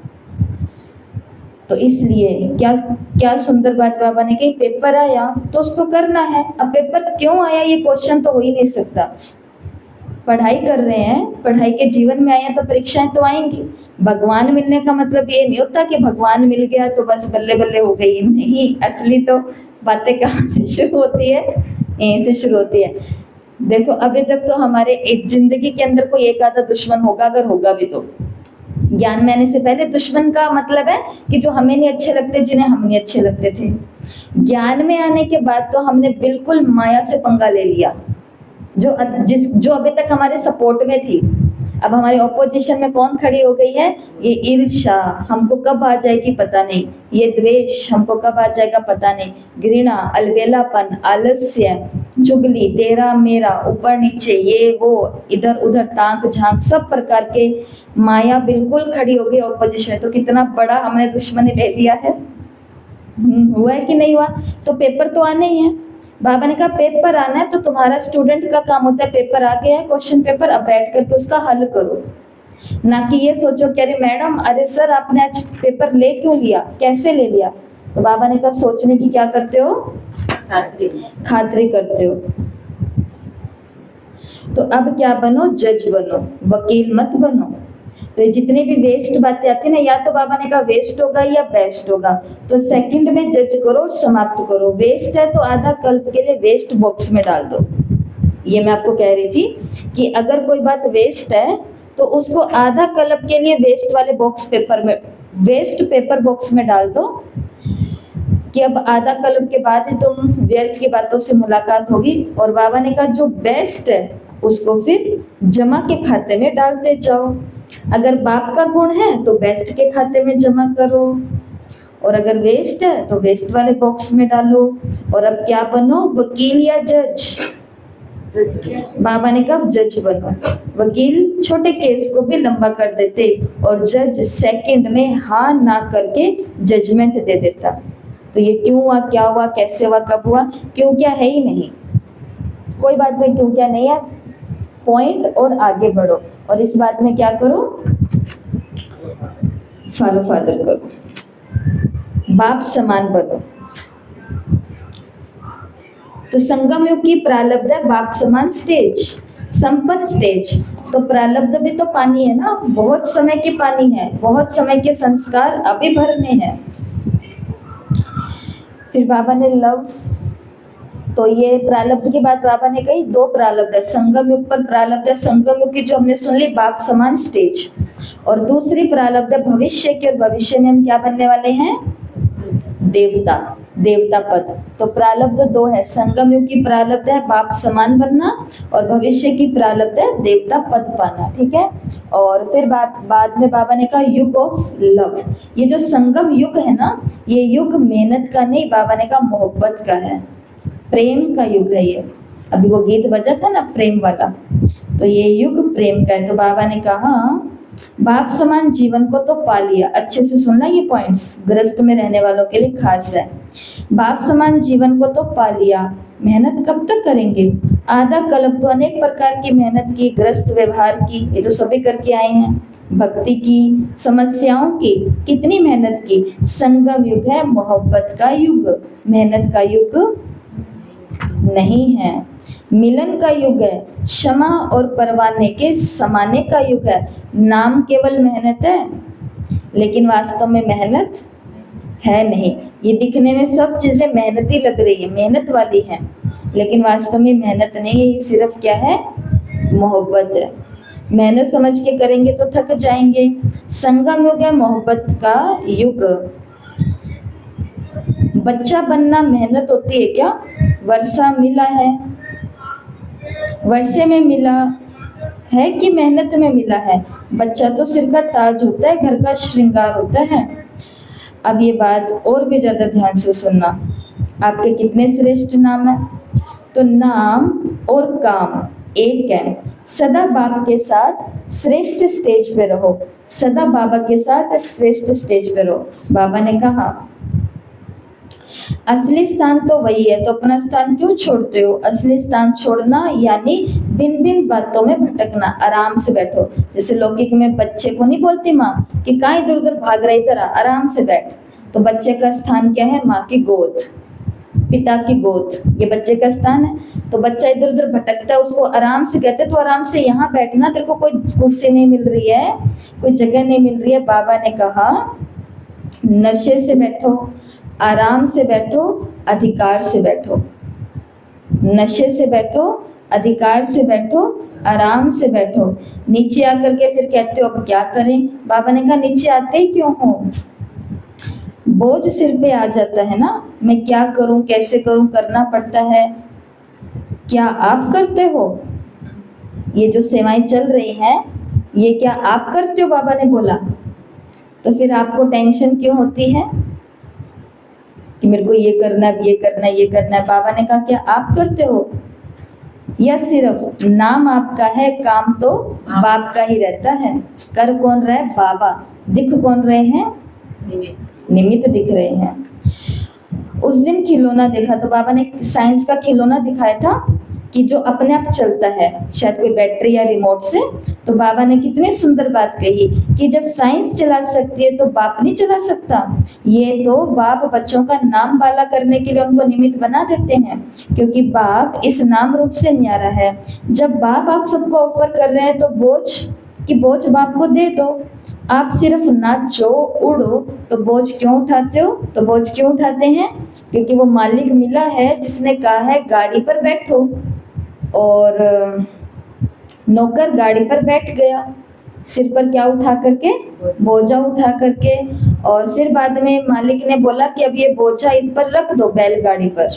तो इसलिए क्या क्या सुंदर बात बाबा ने कही, पेपर आया तो उसको करना है। अब पेपर क्यों आया ये क्वेश्चन तो हो ही नहीं सकता। पढ़ाई कर रहे हैं, पढ़ाई के जीवन में आए हैं तो परीक्षाएं तो आएंगी। भगवान मिलने का मतलब ये नहीं होता कि भगवान मिल गया तो बस बल्ले बल्ले हो गई, नहीं। असली तो बातें कहाँ से शुरू होती है? यहीं से शुरू होती है। देखो अभी तक तो हमारे एक जिंदगी के अंदर कोई एक आधा दुश्मन होगा, अगर होगा भी तो। ज्ञान में आने से पहले दुश्मन का मतलब है कि जो हमें नहीं अच्छे लगते, जिन्हें हम नहीं अच्छे लगते थे। ज्ञान में आने के बाद तो हमने बिल्कुल माया से पंगा ले लिया, जो अभी तक हमारे सपोर्ट में थी। अब हमारे ऑपोजिशन में कौन खड़ी हो गई है? ये ईर्ष्या, हमको कब आ जाएगी पता नहीं। ये द्वेष, हमको कब आ जाएगा पता नहीं। घृणा, अलबेलापन, आलस्य, चुगली, तेरा मेरा, ऊपर नीचे, ये वो, इधर उधर ताक झांक, सब प्रकार के माया बिल्कुल खड़ी हो गई ऑपोजिशन। तो कितना बड़ा हमने दुश्मनी ले लिया है। हुआ है कि नहीं हुआ? तो पेपर तो आने ही है। बाबा ने कहा पेपर आना है तो तुम्हारा स्टूडेंट का काम होता है, पेपर आ गया है क्वेश्चन पेपर, अब बैठ करके उसका हल करो। ना कि ये सोचो कि अरे मैडम, अरे सर आपने आज पेपर ले क्यों लिया, कैसे ले लिया। तो बाबा ने कहा सोचने की क्या करते हो? खातिरी करते हो। तो अब क्या बनो? जज बनो, वकील मत बनो। तो जितनी भी वेस्ट बातें आती है ना, या तो बाबा ने कहा वेस्ट होगा या बेस्ट होगा, तो सेकंड में जज करो और समाप्त करो। वेस्ट है तो आधा कल्प के लिए वेस्ट बॉक्स में डाल दो। ये मैं आपको कह रही थी कि अगर कोई बात वेस्ट है तो उसको आधा कल्प के लिए वेस्ट वाले बॉक्स पेपर में, वेस्ट पेपर बॉक्स में डाल दो, कि अब आधा कल्प के बाद ही तुम व्यर्थ की बातों से मुलाकात होगी। और बाबा ने कहा जो बेस्ट है उसको फिर जमा के खाते में डालते जाओ। अगर बाप का गुण है तो बेस्ट के खाते में जमा करो, और अगर वेस्ट है तो वेस्ट वाले बॉक्स में डालो। और अब क्या बनो? वकील या जज? बाबा ने कहा जज बनो। वकील छोटे केस को भी लंबा कर देते और जज सेकंड में हाँ ना करके जजमेंट दे देता। तो ये क्यों हुआ, क्या हुआ, कैसे हुआ, कब हुआ? क्यों क्या है ही नहीं, कोई बात में क्यों क्या नहीं है। पॉइंट और आगे बढ़ो, और इस बात में क्या करो? फॉलो फादर करो, बाप समान बनो। तो संगम युग की प्रारब्ध है बाप समान स्टेज, संपन्न स्टेज। तो प्रारब्ध भी तो पानी है ना, बहुत समय की पानी है, बहुत समय के संस्कार अभी भरने हैं। फिर बाबा ने लव, तो ये प्रारब्ध की बात बाबा ने कही। दो प्रारब्ध है, संगम युग पर प्रारब्ध है, संगम युग की जो हमने सुन ली बाप समान स्टेज, और दूसरी प्रारब्ध है भविष्य की, और भविष्य में हम क्या बनने वाले हैं? देवता। देवता पद। तो प्रारब्ध दो है, संगम युग की प्रारब्ध है बाप समान बनना और भविष्य की प्रारब्ध है देवता पद पाना, ठीक है। और फिर बाद में बाबा ने कहा युग ऑफ लव। ये जो संगम युग है ना, ये युग मेहनत का नहीं, बाबा ने कहा मोहब्बत का है, प्रेम का युग है ये। अभी वो गीत बजा था ना प्रेम वाला, तो ये युग प्रेम का है। तो बाबा ने कहा बाप समान जीवन को तो पा लिया, अच्छे से सुनना ये पॉइंट्स, गृहस्थ में रहने वालों के लिए खास है। बाप समान जीवन को तो पा लिया, मेहनत कब तक करेंगे? आधा कल्प तो अनेक प्रकार की मेहनत की, गृहस्थ व्यवहार की, ये तो सभी करके आए हैं, भक्ति की, समस्याओं की, कितनी मेहनत की। संगम युग है मोहब्बत का युग, मेहनत का युग नहीं है। मिलन का युग है, क्षमा और परवाने के समाने का युग है। नाम केवल मेहनत है, लेकिन वास्तव में मेहनत है नहीं। ये दिखने में सब चीजें मेहनती लग रही है, मेहनत वाली है, लेकिन वास्तव में मेहनत नहीं है, ये सिर्फ क्या है? मोहब्बत है। मेहनत समझ के करेंगे तो थक जाएंगे। संगम युग है मोहब्बत का युग। बच्चा बनना मेहनत होती है क्या? वर्षा मिला है, वर्षे में मिला है कि मेहनत में मिला है? बच्चा तो सिर का ताज होता है, घर का श्रृंगार होता है। अब ये बात और भी ज्यादा ध्यान से सुनना। आपके कितने श्रेष्ठ नाम है? तो नाम और काम एक है। सदा बाप के साथ श्रेष्ठ स्टेज पे रहो, सदा बाबा के साथ श्रेष्ठ स्टेज पे रहो। बाबा ने कहा असली स्थान तो वही है, तो अपना स्थान क्यों छोड़ते हो? असली स्थान छोड़ना यानी भिन्न भिन्न बातों में भटकना। आराम से बैठो, जैसे लौकिक में बच्चे को नहीं बोलती माँ कि कहाँ इधर उधर भाग रही, तरह आराम से बैठ। तो बच्चे का स्थान क्या है? माँ की गोद, पिता की गोद, ये बच्चे का स्थान है। तो बच्चा इधर उधर भटकता है, उसको आराम से कहते तो आराम से यहाँ बैठना, तेरे को कोई कुर्सी नहीं मिल रही है, कोई जगह नहीं मिल रही है। बाबा ने कहा नशे से बैठो, आराम से बैठो, अधिकार से बैठो। नशे से बैठो, अधिकार से बैठो, आराम से बैठो। नीचे आकर के फिर कहते हो अब क्या करें? बाबा ने कहा नीचे आते ही क्यों हो? बोझ सिर पे आ जाता है ना, मैं क्या करूं, कैसे करूं, करना पड़ता है। क्या आप करते हो? ये जो सेवाएं चल रही हैं, ये क्या आप करते हो? बाबा ने बोला। तो फिर आपको टेंशन क्यों होती है कि मेरे को ये करना है, ये करना है, ये करना है? बाबा ने कहा क्या आप करते हो? या सिर्फ नाम आपका है, काम तो बाप का ही रहता है। कर कौन रहा है? बाबा। दिख कौन रहे हैं? निमित्त दिख रहे हैं। उस दिन खिलौना देखा, तो बाबा ने साइंस का खिलौना दिखाया था कि जो अपने आप चलता है, शायद कोई बैटरी या रिमोट से। तो बाबा ने कितनी सुंदर बात कही कि जब साइंस चला सकती है तो बाप नहीं चला सकता। ये तो बाप बच्चों का नाम बाला करने के लिए उनको निमित्त बना देते हैं, क्योंकि बाप इस नाम रूप से न्यारा है। जब बाप आप सबको ऑफर कर रहे हैं तो बोझ बाप को दे दो। आप सिर्फ नाचो उड़ो, तो बोझ क्यों उठाते हो? तो बोझ क्यों उठाते हैं? क्योंकि वो मालिक मिला है जिसने कहा है गाड़ी पर बैठो, और नौकर गाड़ी पर बैठ गया, सिर पर क्या उठा करके? बोझा उठा करके। और फिर बाद में मालिक ने बोला कि अब ये बोझा इन पर रख दो, बैलगाड़ी पर,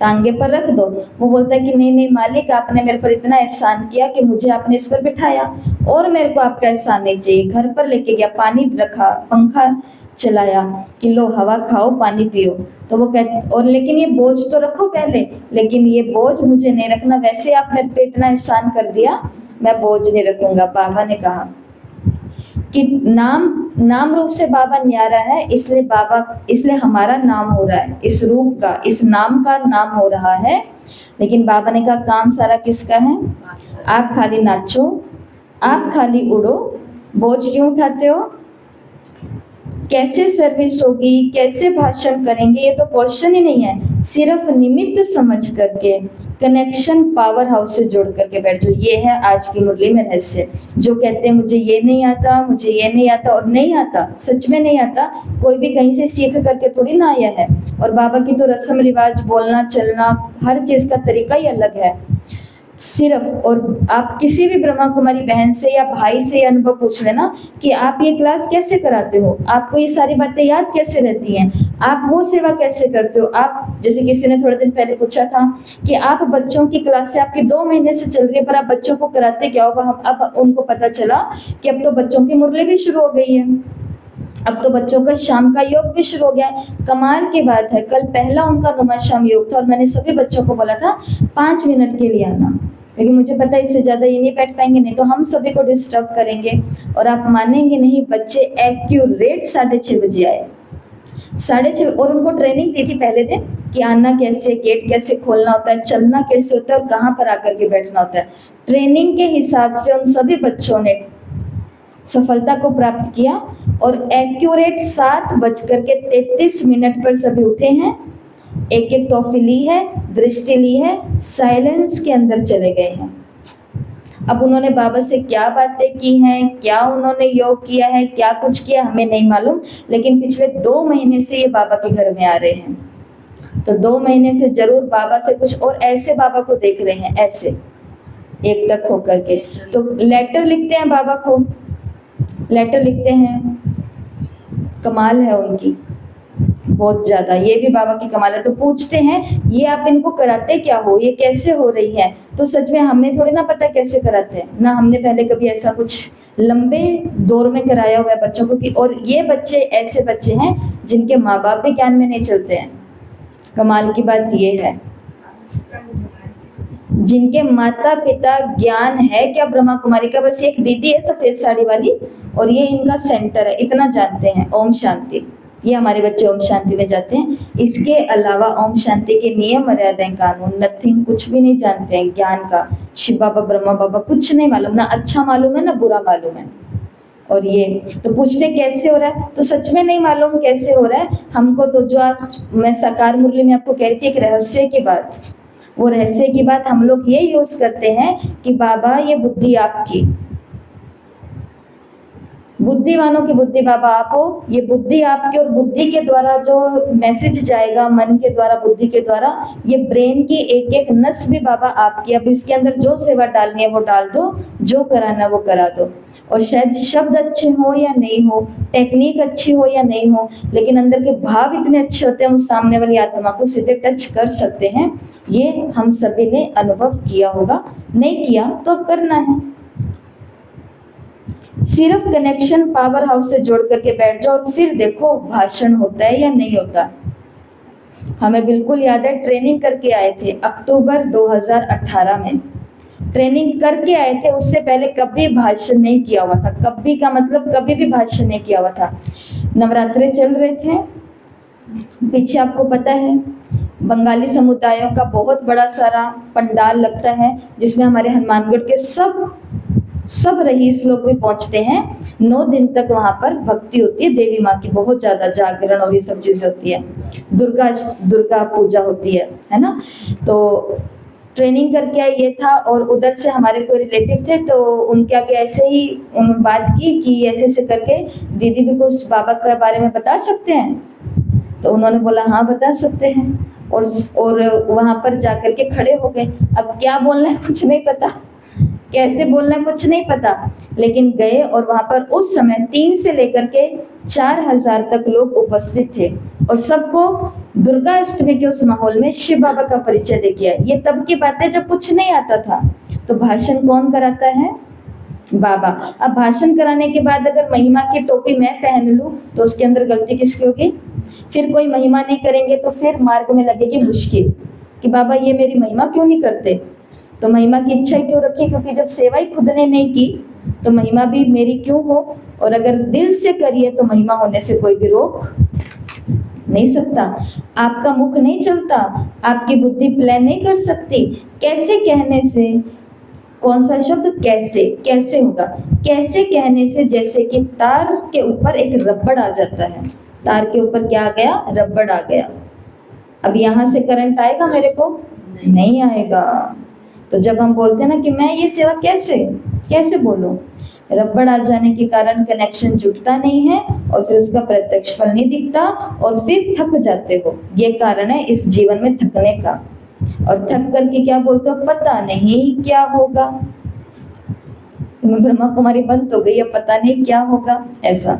टांगे पर रख दो। वो बोलता है कि नहीं नहीं मालिक, आपने मेरे पर इतना एहसान किया कि मुझे आपने इस पर बिठाया, और मेरे को आपका एहसान नहीं चाहिए। घर पर लेके गया, पानी रखा, पंखा चलाया कि लो हवा खाओ, पानी पियो। तो वो कहते, और लेकिन ये बोझ तो रखो पहले, लेकिन ये बोझ मुझे नहीं रखना, वैसे आप मेरे पे इतना एहसान कर दिया, मैं बोझ नहीं रखूंगा। बाबा ने कहा कि नाम रूप से बाबा न्यारा है, इसलिए हमारा नाम हो रहा है, इस रूप का, इस नाम का नाम हो रहा है। लेकिन बाबा ने कहा काम सारा किसका है? आप खाली नाचो, आप खाली उड़ो, बोझ क्यों उठाते हो? कैसे सर्विस होगी, कैसे भाषण करेंगे, ये तो क्वेश्चन ही नहीं है। सिर्फ निमित्त समझ करके, कनेक्शन पावर हाउस से जोड़ करके बैठ जाओ। ये है आज की मुरली में रहस्य। जो कहते हैं मुझे ये नहीं आता, मुझे ये नहीं आता, और नहीं आता, सच में नहीं आता। कोई भी कहीं से सीख करके थोड़ी ना आया है। और बाबा की तो रस्म रिवाज, बोलना चलना, हर चीज का तरीका ही अलग है सिर्फ। और आप किसी भी ब्रह्मा कुमारी बहन से या भाई से ये अनुभव पूछ लेना कि आप ये क्लास कैसे कराते हो, आपको ये सारी बातें याद कैसे रहती हैं। आप वो सेवा कैसे करते हो? आप जैसे किसी ने थोड़े दिन पहले पूछा था कि आप बच्चों की क्लास से आपकी 2 महीने से चल रही है, पर आप बच्चों को कराते क्या हो? हम अब उनको पता चला कि अब तो बच्चों की मुरली भी शुरू हो गई है, अब तो बच्चों का शाम का योग भी शुरू हो गया है। कमाल की बात है, कल पहला उनका नुमा शाम योग था और मैंने सभी बच्चों को बोला था 5 मिनट के लिए आना, क्योंकि मुझे पता है इससे ज़्यादा ये नहीं बैठ पाएंगे, नहीं तो हम सभी को डिस्टर्ब करेंगे। और आप मानेंगे नहीं, बच्चे एक्यूरेट 6:30 बजे आए, 6:30। और उनको ट्रेनिंग दी थी पहले दिन कि आना कैसे, गेट कैसे खोलना होता है, चलना कैसे होता है और कहाँ पर आकर के बैठना होता है। ट्रेनिंग के हिसाब से उन सभी बच्चों ने सफलता को प्राप्त किया और एक्यूरेट 7:33 पर सभी उठे हैं, एक एक टॉफी ली है, दृष्टि ली है, साइलेंस के अंदर चले गए हैं। अब उन्होंने बाबा से क्या बातें की हैं, क्या उन्होंने योग किया है, क्या कुछ किया हमें नहीं मालूम, लेकिन पिछले 2 महीने से ये बाबा के घर में आ रहे हैं। तो 2 महीने से जरूर बाबा से कुछ और ऐसे बाबा को देख रहे हैं, ऐसे एक टक होकर के। तो लेटर लिखते हैं बाबा को, लेटर लिखते हैं, कमाल है उनकी बहुत ज्यादा, ये भी बाबा की कमाल है। तो पूछते हैं ये आप इनको कराते क्या हो, ये कैसे हो रही है? तो सच में हमें थोड़ी ना पता कैसे कराते हैं ना, हमने पहले कभी ऐसा कुछ लंबे दौर में कराया हुआ है बच्चों को कि, और ये बच्चे ऐसे बच्चे हैं जिनके माँ बाप भी ज्ञान में नहीं चलते हैं। कमाल की बात ये है, जिनके माता पिता ज्ञान है क्या ब्रह्मा कुमारी का, बस एक दीदी है सफेद साड़ी वाली और ये इनका सेंटर है, इतना जानते हैं। ओम शांति, ये हमारे बच्चे ओम शांति में जाते हैं। इसके अलावा ओम शांति के नियम मर्यादाएं कानून नथिंग, कुछ भी नहीं जानते हैं ज्ञान का। शिव बाबा ब्रह्मा बाबा कुछ नहीं मालूम, ना अच्छा मालूम है ना बुरा मालूम है। और ये तो पूछते कैसे हो रहा है, तो सच में नहीं मालूम कैसे हो रहा है हमको। तो जो आप, मैं साकार मुरली में आपको कह रही थी एक रहस्य की बात, वो रहस्य की बात हम लोग ये यूज करते हैं कि बाबा ये बुद्धि आपकी, बुद्धिवानों की बुद्धि बाबा आप हो, ये बुद्धि आपकी, और बुद्धि के द्वारा जो मैसेज जाएगा मन के द्वारा, बुद्धि के द्वारा, ये ब्रेन की एक एक नस भी बाबा आपकी। अब इसके अंदर जो सेवा डालनी है वो डाल दो, जो कराना वो करा दो। और शायद शब्द अच्छे हो या नहीं हो, टेक्निक अच्छी हो या नहीं हो, लेकिन अंदर के भाव इतने अच्छे होते हैं उस सामने वाली आत्मा को सीधे टच कर सकते हैं। ये हम सभी ने अनुभव किया होगा, नहीं किया तो अब करना है। सिर्फ कनेक्शन पावर हाउस से जोड़ करके बैठ जाओ और फिर देखो भाषण होता है या नहीं होता। हमें बिल्कुल याद है, ट्रेनिंग करके आए थे अक्टूबर 2018 में, ट्रेनिंग करके आए थे। उससे पहले कभी भाषण नहीं किया हुआ था, कभी का मतलब कभी भी भाषण नहीं किया हुआ था। नवरात्रे चल रहे थे, पीछे आपको पता है बंगाली समुदायों का बहुत बड़ा सारा पंडाल लगता है, जिसमें हमारे हनुमानगढ़ के सब रईस लोग भी पहुंचते हैं। 9 दिन तक वहां पर भक्ति होती है देवी माँ की, बहुत ज्यादा जागरण और ये सब चीजें होती है, दुर्गा पूजा होती है ना। तो ट्रेनिंग करके आई ये था, और उधर से हमारे कोई रिलेटिव थे, तो उनके आगे ऐसे ही बात की कि ऐसे ऐसे करके दीदी भी कुछ बाबा के बारे में बता सकते हैं। तो उन्होंने बोला हाँ बता सकते हैं, और वहां पर जाकर के खड़े हो गए। अब क्या बोलना है कुछ नहीं पता, कैसे बोलना है कुछ नहीं पता, लेकिन गए और वहां पर उस समय 3 से लेकर के 4000 तक लोग उपस्थित थे, और सबको दुर्गा अष्टमी के उस माहौल में शिव बाबा का परिचय दे किया। ये तब की बात है जब कुछ नहीं आता था। तो भाषण कौन कराता है? बाबा। अब भाषण कराने के बाद अगर महिमा की टोपी मैं पहन लूं तो उसके अंदर गलती किसकी होगी? फिर कोई महिमा नहीं करेंगे तो फिर मार्ग में लगेगी मुश्किल कि बाबा ये मेरी महिमा क्यों नहीं करते। तो महिमा की इच्छा ही क्यों रखी? क्योंकि जब सेवा ही खुद ने नहीं की तो महिमा भी मेरी क्यों हो। और अगर दिल से करिए तो महिमा होने से कोई भी रोक नहीं सकता। आपका मुख नहीं चलता, आपकी बुद्धि प्लान नहीं कर सकती। कैसे कहने से, कौन सा शब्द कैसे, कैसे होगा? कैसे कहने से जैसे कि तार के ऊपर एक रबड़ आ जाता है। तार के ऊपर क्या आ गया? रबड़ आ गया। अब यहाँ से करंट आएगा मेरे को? नहीं आएगा। तो जब हम बोलते हैं ना कि मैं ये सेवा कैसे बोलूं, रबड़ आ जाने के कारण कनेक्शन जुटता नहीं है और फिर उसका प्रत्यक्ष फल नहीं दिखता और फिर थक जाते हो। ये कारण है इस जीवन में थकने का। और थक करके क्या बोलते हो? पता नहीं क्या होगा। तो ब्रह्मा कुमारी बंद हो गई, अब पता नहीं क्या होगा। ऐसा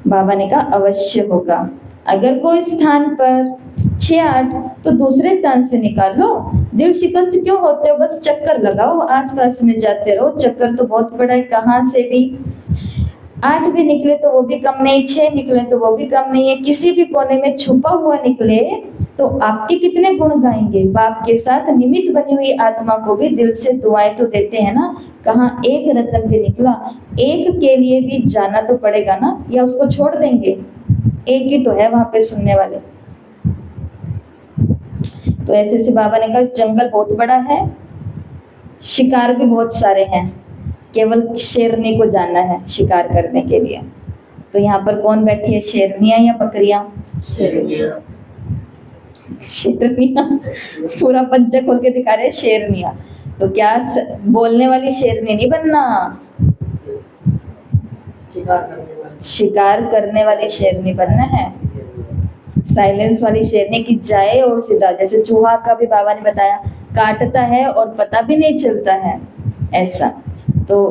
बाबा ने कहा अवश्य होगा। अगर कोई स्थान पर 6-8 तो दूसरे स्थान से निकाल लो। दिल शिकस्त क्यों होते हो? बस चक्कर लगाओ, आसपास में जाते रहो। चक्कर तो बहुत बड़ा है, कहाँ से भी 8 भी निकले तो वो भी कम नहीं, 6 निकले तो वो भी कम नहीं है। किसी भी कोने में छुपा हुआ निकले तो आपके कितने गुण गाएंगे। बाप के साथ निमित्त बनी हुई आत्मा को भी दिल से दुआएं तो देते हैं ना। कहाँ एक रतन भी निकला, एक के लिए भी जाना तो पड़ेगा ना, या उसको छोड़ देंगे? एक ही तो है वहां पे सुनने वाले। तो ऐसे से बाबा ने कहा जंगल बहुत बड़ा है, शिकार भी बहुत सारे हैं, केवल शेरनी को जाना है शिकार करने के लिए। तो यहाँ पर कौन बैठी है, शेरनियां या बकरियां? शेरनियां। पूरा पंजा खोल के दिखा रहे शेरनियां। तो क्या बोलने वाली शेरनी नहीं बनना, शिकार करने वाली शेरनी बनना है। साइलेंस वाली शेरनी की जाए और सीधा, जैसे चूहा का भी बाबा ने बताया काटता है और पता भी नहीं चलता है, ऐसा। तो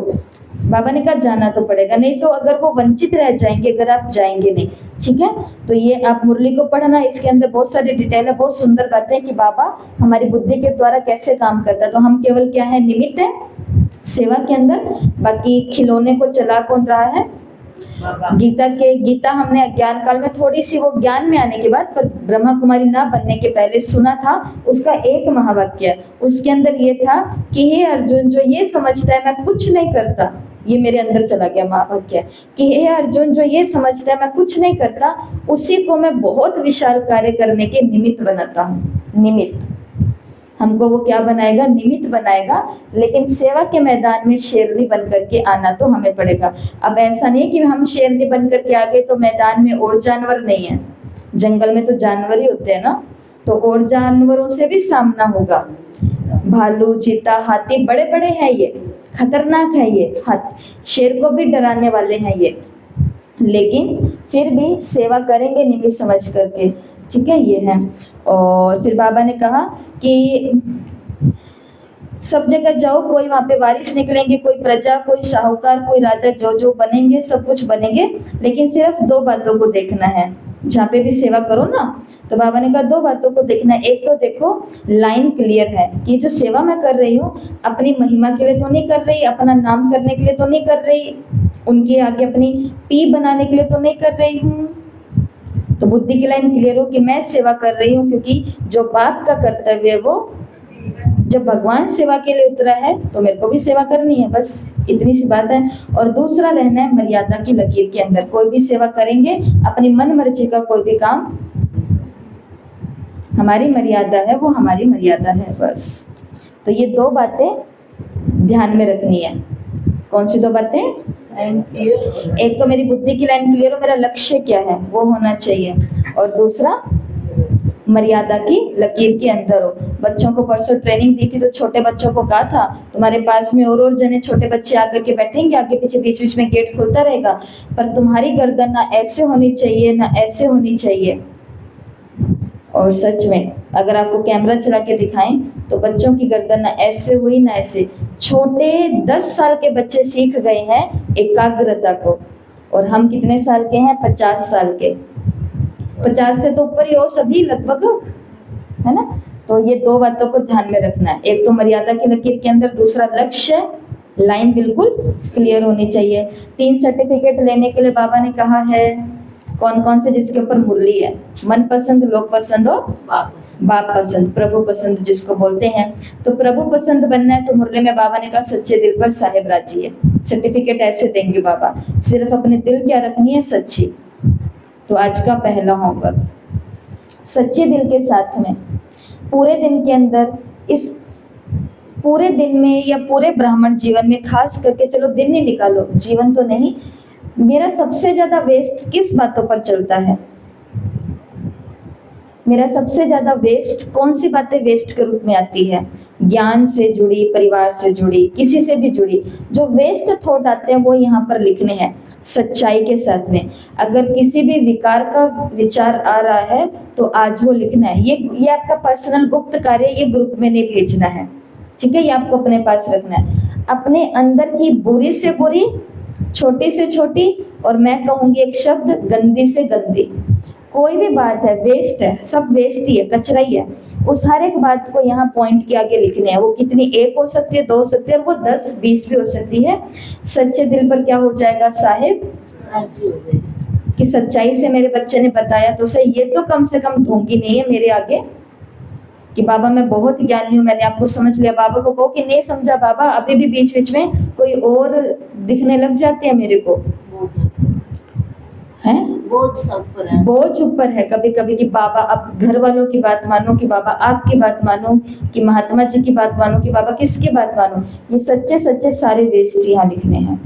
बाबा ने कहा जाना तो पड़ेगा, नहीं तो अगर वो वंचित रह जाएंगे, अगर आप जाएंगे नहीं। ठीक है, तो ये आप मुरली को पढ़ना, इसके अंदर बहुत सारी डिटेल है, बहुत सुंदर बातें हैं कि बाबा हमारी बुद्धि के द्वारा कैसे काम करता है। तो हम केवल क्या है, निमित्त है सेवा के अंदर। बाकी खिलौने को चला कौन रहा है? गीता हमने अज्ञान काल में थोड़ी सी, वो ज्ञान में आने के बाद, पर ब्रह्मा कुमारी ना बनने के पहले सुना था। उसका एक महावाक्य, उसके अंदर ये था कि हे अर्जुन, जो ये समझता है मैं कुछ नहीं करता, ये मेरे अंदर चला गया महावाक्य, कि हे अर्जुन, जो ये समझता है मैं कुछ नहीं करता, उसी को मैं बहुत विशाल कार्य करने के निमित्त बनाता हूँ। निमित्त हमको वो क्या बनाएगा, निमित्त बनाएगा। लेकिन सेवा के मैदान में शेरनी बन करके आना तो हमें पड़ेगा। अब ऐसा नहीं कि हम शेरनी बन करके आ गए तो मैदान में और जानवर नहीं है। जंगल में तो जानवर ही होते हैं ना, तो और जानवरों से भी सामना होगा। भालू, चीता, हाथी बड़े बड़े हैं, ये खतरनाक है, ये शेर को भी डराने वाले हैं ये। लेकिन फिर भी सेवा करेंगे निमित्त समझ करके। ठीक है, ये है। और फिर बाबा ने कहा कि सब जगह जाओ, कोई वहाँ पे वारिस निकलेंगे, कोई प्रजा, कोई साहूकार, कोई राजा, जो जो बनेंगे सब कुछ बनेंगे, लेकिन सिर्फ 2 बातों को देखना है जहाँ पे भी सेवा करो ना। तो बाबा ने कहा 2 बातों को देखना है। एक तो देखो लाइन क्लियर है कि जो सेवा मैं कर रही हूँ अपनी महिमा के लिए तो नहीं कर रही, अपना नाम करने के लिए तो नहीं कर रही, उनके आगे अपनी पी बनाने के लिए तो नहीं कर रही हूँ। तो बुद्धि की लाइन क्लियर हो कि मैं सेवा कर रही हूँ, क्योंकि जो बाप का कर्तव्य है वो, जब भगवान सेवा के लिए उतरा है तो मेरे को भी सेवा करनी है, बस इतनी सी बात है। और दूसरा रहना है मर्यादा की लकीर के अंदर। कोई भी सेवा करेंगे अपनी मन मर्जी का कोई भी काम, हमारी मर्यादा है वो हमारी मर्यादा है, बस। तो ये 2 बातें ध्यान में रखनी है। कौन सी 2 बातें? एक तो मेरी बुद्धि की लाइन क्लियर हो, मेरा लक्ष्य क्या है वो होना चाहिए, और दूसरा मर्यादा की लकीर के अंदर हो। बच्चों को परसों ट्रेनिंग दी थी तो छोटे बच्चों को कहा था तुम्हारे पास में और जने छोटे बच्चे आकर के बैठेंगे, आगे पीछे बीच बीच में गेट खुलता रहेगा, पर तुम्हारी गर्दन ना ऐसे होनी चाहिए ना ऐसे होनी चाहिए। और सच में अगर आपको कैमरा चला के दिखाएं तो बच्चों की गर्दन ना ऐसे हुई ना ऐसे। छोटे 10 साल के बच्चे सीख गए हैं एकाग्रता को, और हम कितने साल के हैं? 50 साल के। 50 से तो ऊपर ही हो सभी लगभग, है ना। तो ये 2 बातों को ध्यान में रखना है। एक तो मर्यादा की लकीर के अंदर, दूसरा लक्ष्य लाइन बिल्कुल क्लियर होनी चाहिए। 3 सर्टिफिकेट लेने के लिए बाबा ने कहा है, कौन कौन से? जिसके ऊपर मुरली है, मन पसंद, लोक पसंद और बाप पसंद, प्रभु पसंद जिसको बोलते हैं। तो प्रभु पसंद बनना है तो मुरली में बाबा ने कहा सच्चे दिल पर साहेब राजी है। सर्टिफिकेट ऐसे देंगे बाबा, सिर्फ अपने दिल क्या रखनी है? सच्ची। तो आज का पहला होमवर्क, सच्चे दिल के साथ में पूरे दिन के अंदर, इस पूरे दिन में या पूरे ब्राह्मण जीवन में, खास करके चलो दिन ही निकालो, जीवन तो नहीं, मेरा सबसे ज्यादा वेस्ट किस बातों पर चलता है? मेरा सबसे ज्यादा वेस्ट कौन सी बातें वेस्ट के रूप में आती है? ज्ञान से जुड़ी, परिवार से जुड़ी, किसी से भी जुड़ी जो वेस्ट थॉट आते हैं वो यहाँ पर लिखने हैं सच्चाई के साथ में। अगर किसी भी विकार का विचार आ रहा है तो आज वो लिखना है। ये आपका पर्सनल गुप्त कार्य, ये ग्रुप में नहीं भेजना है, ठीक है। ये आपको अपने पास रखना है। अपने अंदर की बुरी से बुरी छोटी से छोटी, और मैं कहूंगी एक शब्द, गंदी से गंदी। कोई भी बात है वेस्ट है, सब वेस्ट ही है, कचरा ही है। उस हर एक बात को यहाँ पॉइंट के आगे लिखने हैं। वो कितनी, एक हो सकती है, दो हो सकती है, और वो 10-20 भी हो सकती है। सच्चे दिल पर क्या हो जाएगा साहिब? राजी हो गए। कि सच्चाई से मेरे बच्चे ने बताया तो सही, ये तो कम से कम ढोंगी नहीं है मेरे आगे कि बाबा मैं बहुत ज्ञानी हूँ, मैंने आपको समझ लिया। बाबा को कहो कि नहीं समझा बाबा, अभी भी बीच बीच में कोई और दिखने लग जाते हैं मेरे को, हैं बोझ सब पर है। बोझ ऊपर है कभी कभी कि बाबा अब घर वालों की बात मानो, कि बाबा आपकी बात मानो, कि महात्मा जी की बात मानो, कि बाबा किसकी बात मानो। ये सच्चे सच्चे सारे वेस्ट यहाँ लिखने हैं,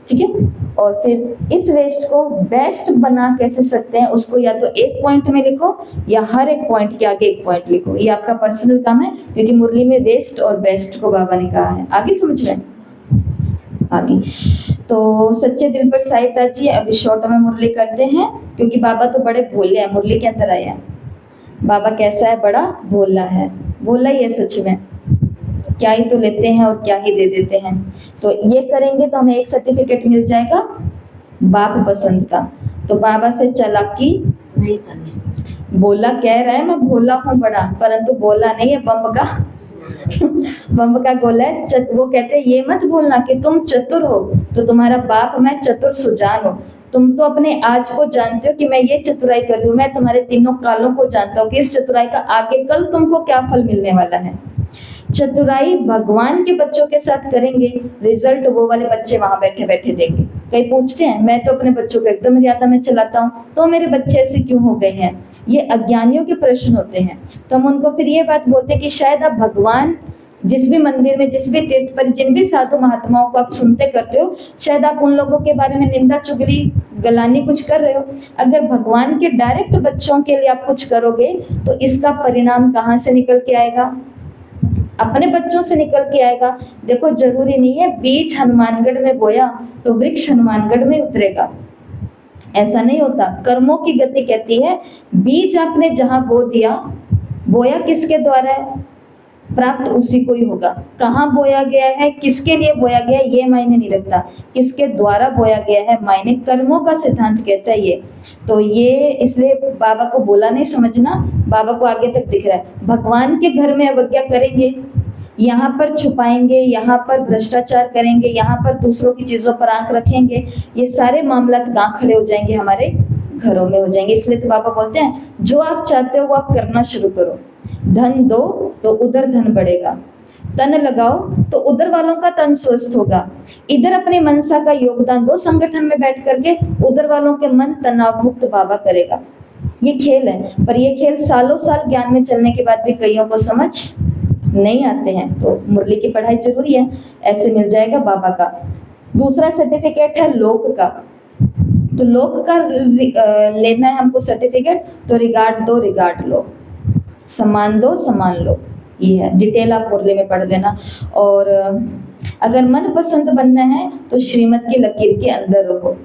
ठीक है। और फिर इस वेस्ट को बेस्ट बना कैसे सकते हैं, उसको या तो एक पॉइंट में लिखो या हर एक पॉइंट के आगे एक पॉइंट लिखो। ये आपका पर्सनल काम है, क्योंकि मुरली में वेस्ट और बेस्ट को बाबा ने कहा है। आगे समझ में आगे। तो सच्चे दिल पर साहिब राजी है। अभी शॉर्ट में मुरली करते हैं, क्योंकि बाबा तो बड़े भोले हैं, मुरली के अंदर आए हैं। बाबा कैसा है? बड़ा भोला है, भोला ही है सच में। क्या ही तो लेते हैं और क्या ही दे देते हैं। तो ये करेंगे तो हमें एक सर्टिफिकेट मिल जाएगा बाप पसंद का। तो बाबा से चालाकी नहीं करनी। बोला कह रहा है मैं भोला हूँ बड़ा, परंतु बोला नहीं है, बम्ब का बम्ब का गोला है। वो कहते हैं ये मत बोलना कि तुम चतुर हो, तो तुम्हारा बाप मैं चतुर सुजान हूँ। तुम तो अपने आज को जानते हो कि मैं ये चतुराई कर रही हूँ, मैं तुम्हारे तीनों कालों को जानता हूँ कि इस चतुराई का आगे कल तुमको क्या फल मिलने वाला है। चतुराई भगवान के बच्चों के साथ करेंगे, रिजल्ट वो वाले बच्चे वहां बैठे बैठे देंगे। कई पूछते हैं मैं तो अपने बच्चों को एकदम मर्यादा में चलाता हूँ, तो मेरे बच्चे ऐसे क्यों हो गए हैं? ये अज्ञानियों के प्रश्न होते हैं। तो हम उनको फिर ये बात बोलते हैं कि शायद आप भगवान जिस भी मंदिर में, जिस भी तीर्थ पर, जिन भी साधु महात्माओं को आप सुनते करते हो, शायद आप उन लोगों के बारे में निंदा चुगली गलानी कुछ कर रहे हो। अगर भगवान के डायरेक्ट बच्चों के लिए आप कुछ करोगे तो इसका परिणाम कहाँ से निकल के आएगा? अपने बच्चों से निकल के आएगा। देखो जरूरी नहीं है बीज हनुमानगढ़ में बोया तो वृक्ष हनुमानगढ़ में उतरेगा, ऐसा नहीं होता। कर्मों की गति कहती है बीज आपने जहां बो दिया, बोया किसके द्वारा है, प्राप्त उसी को ही होगा। कहाँ बोया गया है, किसके लिए बोया गया है, ये मायने नहीं रखता, किसके द्वारा बोया गया है मायने कर्मों का सिद्धांत कहता है ये। तो ये इसलिए बाबा को बोला नहीं समझना, बाबा को आगे तक दिख रहा है। भगवान के घर में अवज्ञा करेंगे, यहाँ पर छुपाएंगे, यहाँ पर भ्रष्टाचार करेंगे, यहाँ पर दूसरों की चीजों पर आंख रखेंगे, ये सारे मामला गांव खड़े हो जाएंगे, हमारे घरों में हो जाएंगे। इसलिए तो बाबा बोलते हैं जो आप चाहते हो वो आप करना शुरू करो। धन दो तो उधर धन बढ़ेगा, तन लगाओ तो उधर वालों का तन स्वस्थ होगा। इधर अपने मनसा का योगदान दो संगठन में बैठ करके, उधर वालों के मन तनाव मुक्त बाबा करेगा। ये खेल है, पर ये खेल सालों साल ज्ञान में चलने के बाद भी कईयों को समझ नहीं आते हैं। तो मुरली की पढ़ाई जरूरी है, ऐसे मिल जाएगा बाबा का। दूसरा सर्टिफिकेट है लोक का। तो लोक का लेना है हमको सर्टिफिकेट, तो रिगार्ड दो रिगार्ड लो, सम्मान दो सम्मान लो, ये है। डिटेल आप मुरली में पढ़ लेना। और अगर मन पसंद बनना है तो श्रीमत की लकीर के अंदर रहो।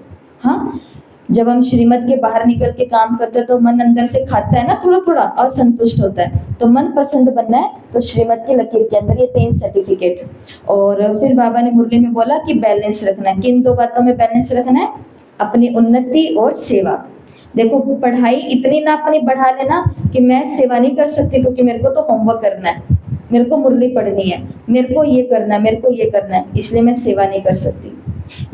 हाँ, जब हम श्रीमत के बाहर निकल के काम करते हैं तो मन अंदर से खाता है ना, थोड़ा थोड़ा असंतुष्ट होता है। तो मन पसंद बनना है तो श्रीमत की लकीर के अंदर, ये 3 सर्टिफिकेट। और फिर बाबा ने मुरली में बोला कि बैलेंस रखना है। किन 2 बातों में बैलेंस रखना है? अपनी उन्नति और सेवा। देखो पढ़ाई इतनी ना अपनी बढ़ा लेना कि मैं सेवा नहीं कर सकती क्योंकि मेरे को तो होमवर्क करना है, मेरे को मुरली पढ़नी है, मेरे को ये करना है, मेरे को ये करना है, इसलिए मैं सेवा नहीं कर सकती।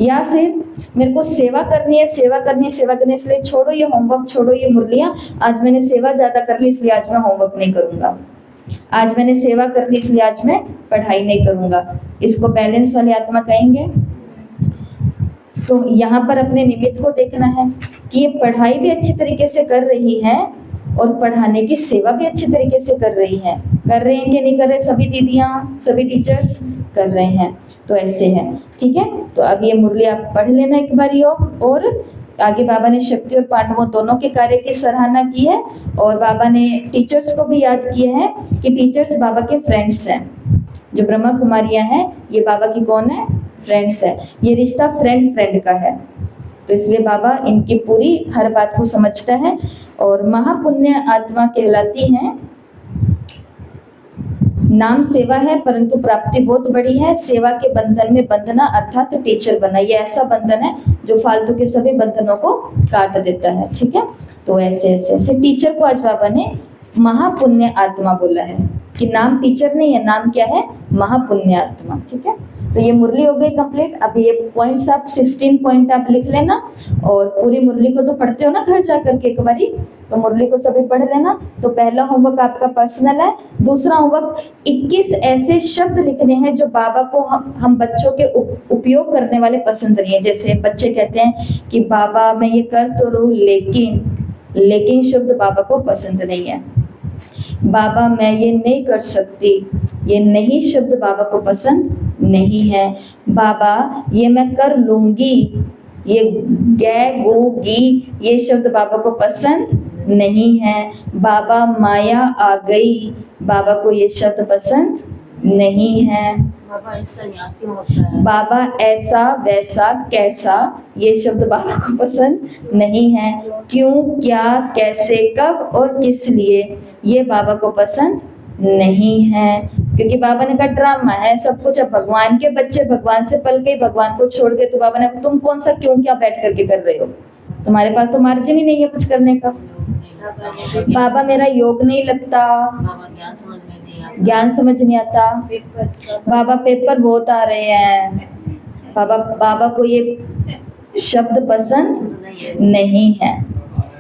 या फिर मेरे को सेवा करनी है, सेवा करनी है, सेवा करनी है, इसलिए छोड़ो ये होमवर्क, छोड़ो ये मुरलियाँ, आज मैंने सेवा ज़्यादा कर ली इसलिए आज मैं होमवर्क नहीं करूँगा, आज मैंने सेवा कर ली इसलिए आज मैं पढ़ाई नहीं करूँगा। इसको बैलेंस वाली आत्मा कहेंगे। तो यहाँ पर अपने निमित्त को देखना है कि ये पढ़ाई भी अच्छी तरीके से कर रही है और पढ़ाने की सेवा भी अच्छी तरीके से कर रही हैं। कर रहे हैं कि नहीं कर रहे? सभी दीदियाँ, सभी टीचर्स कर रहे हैं। तो ऐसे है, ठीक है। तो अब ये मुरली आप पढ़ लेना एक बार और आगे बाबा ने शक्ति और पांडवों दोनों के कार्य की सराहना की है। और बाबा ने टीचर्स को भी याद किया है कि टीचर्स बाबा के फ्रेंड्स हैं। जो ब्रह्मा कुमारियाँ हैं ये बाबा की कौन है? फ्रेंड्स है। ये रिश्ता फ्रेंड फ्रेंड का है, तो इसलिए बाबा इनकी पूरी हर बात को समझता है। और महापुण्य आत्मा कहलाती हैं नाम सेवा है परंतु प्राप्ति बहुत बड़ी है। सेवा के बंधन में बंधना अर्थात टीचर बनना, ये ऐसा बंधन है जो फालतू के सभी बंधनों को काट देता है। ठीक है, तो ऐसे ऐसे ऐसे टीचर को आज बाबा ने महापुण्य आत्मा बोला है कि नाम टीचर नहीं है, नाम क्या है, महापुण्य आत्मा। ठीक है, तो ये मुरली हो गई कंप्लीट। अब ये पॉइंट्स आप 16 पॉइंट आप लिख लेना, और पूरी मुरली को तो पढ़ते हो ना घर जा करके एक बारी, तो मुरली को सभी पढ़ लेना। तो पहला होमवर्क आपका पर्सनल है। दूसरा होमवर्क 21 ऐसे शब्द लिखने हैं जो बाबा को हम बच्चों के उपयोग करने वाले पसंद नहीं है। जैसे बच्चे कहते हैं कि बाबा मैं ये कर तो रहूं लेकिन शब्द बाबा को पसंद नहीं है। बाबा मैं ये नहीं कर सकती, ये नहीं शब्द बाबा को पसंद नहीं है। बाबा ये मैं कर लूंगी, ये गे गो गी, ये शब्द बाबा को पसंद नहीं है। बाबा माया आ गई, बाबा को ये शब्द पसंद नहीं है। बाबा ऐसा यहाँ क्यों होता है? बाबा ऐसा वैसा कैसा, ये शब्द बाबा को पसंद नहीं है। क्यों, क्या, कैसे, कब और किस लिए, ये बाबा को पसंद नहीं है। क्योंकि बाबा ने कहा ड्रामा है सब कुछ। अब भगवान के बच्चे भगवान से पल के भगवान को छोड़ के, तो बाबा ने तुम कौन सा क्यों क्या बैठ करके कर रहे हो, तुम्हारे पास तो मार्जिन ही नहीं है कुछ करने का। बाबा मेरा योग नहीं लगता, बाबा ज्ञान समझ में नहीं आता। ज्ञान समझ नहीं आता, बाबा पेपर बहुत आ रहे हैं, बाबा को ये शब्द पसंद नहीं है।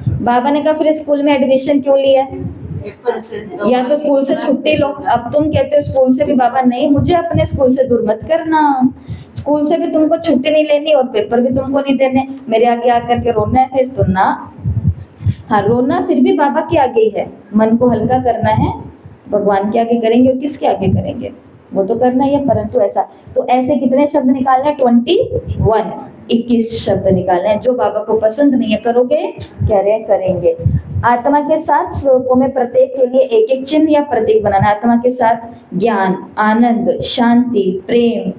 बाबा ने कहा फिर स्कूल में एडमिशन क्यों लिया, पेपर से या तो स्कूल से छुट्टी लो। अब तुम कहते हो स्कूल से भी, बाबा नहीं मुझे अपने स्कूल से दूर मत करना, स्कूल से भी तुमको छुट्टी नहीं लेनी और पेपर भी तुमको नहीं देने, मेरे आगे आकर के रोना है फिर तो ना। हाँ रोना फिर भी बाबा के आगे ही है, मन को हल्का करना है, भगवान के आगे करेंगे और किसके आगे करेंगे, वो तो करना ही है। परंतु ऐसा, तो ऐसे कितने शब्द निकालने हैं, 21 शब्द निकालने हैं जो बाबा को पसंद नहीं है। करोगे, कह रहे हैं करेंगे। आत्मा के 7 स्वरूपों में प्रत्येक के लिए एक एक चिन्ह या प्रतीक बनाना। आत्मा के साथ ज्ञान, आनंद, शांति, प्रेम,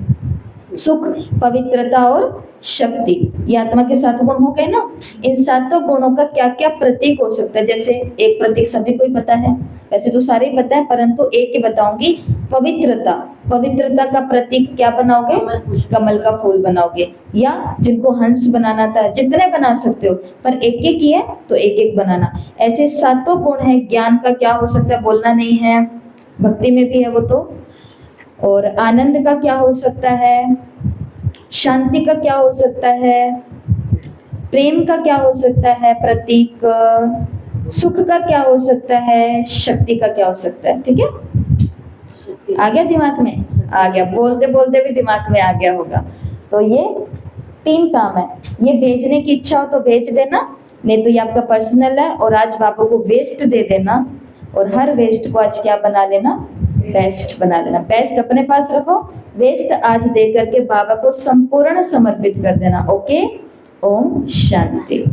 सुख, पवित्रता और शक्ति, ये आत्मा के 7 गुण हो गए ना। इन 7 गुणों का क्या क्या प्रतीक हो सकता है, जैसे एक प्रतीक सभी को ही पता है, वैसे तो सारे ही पता है परंतु एक ही बताऊंगी, पवित्रता। पवित्रता का प्रतीक क्या बनाओगे, कमल का फूल बनाओगे, या जिनको हंस बनाना था, जितने बना सकते हो, पर एक एक ही है तो एक एक बनाना। ऐसे 7 गुण है। ज्ञान का क्या हो सकता है, बोलना नहीं है, भक्ति में भी है वो तो। और आनंद का क्या हो सकता है, शांति का क्या हो सकता है, प्रेम का क्या हो सकता है प्रतीक, सुख का क्या हो सकता है, शक्ति का क्या हो सकता है। ठीक है, आ गया दिमाग में, आ गया, बोलते बोलते भी दिमाग में आ गया होगा। तो ये 3 काम है, ये भेजने की इच्छा हो तो भेज देना, नहीं तो ये आपका पर्सनल है। और आज बाबा को वेस्ट दे देना, और हर वेस्ट को आज क्या बना लेना, बेस्ट बना लेना। बेस्ट अपने पास रखो, वेस्ट आज दे करके बाबा को संपूर्ण समर्पित कर देना। ओके, ओम शांति।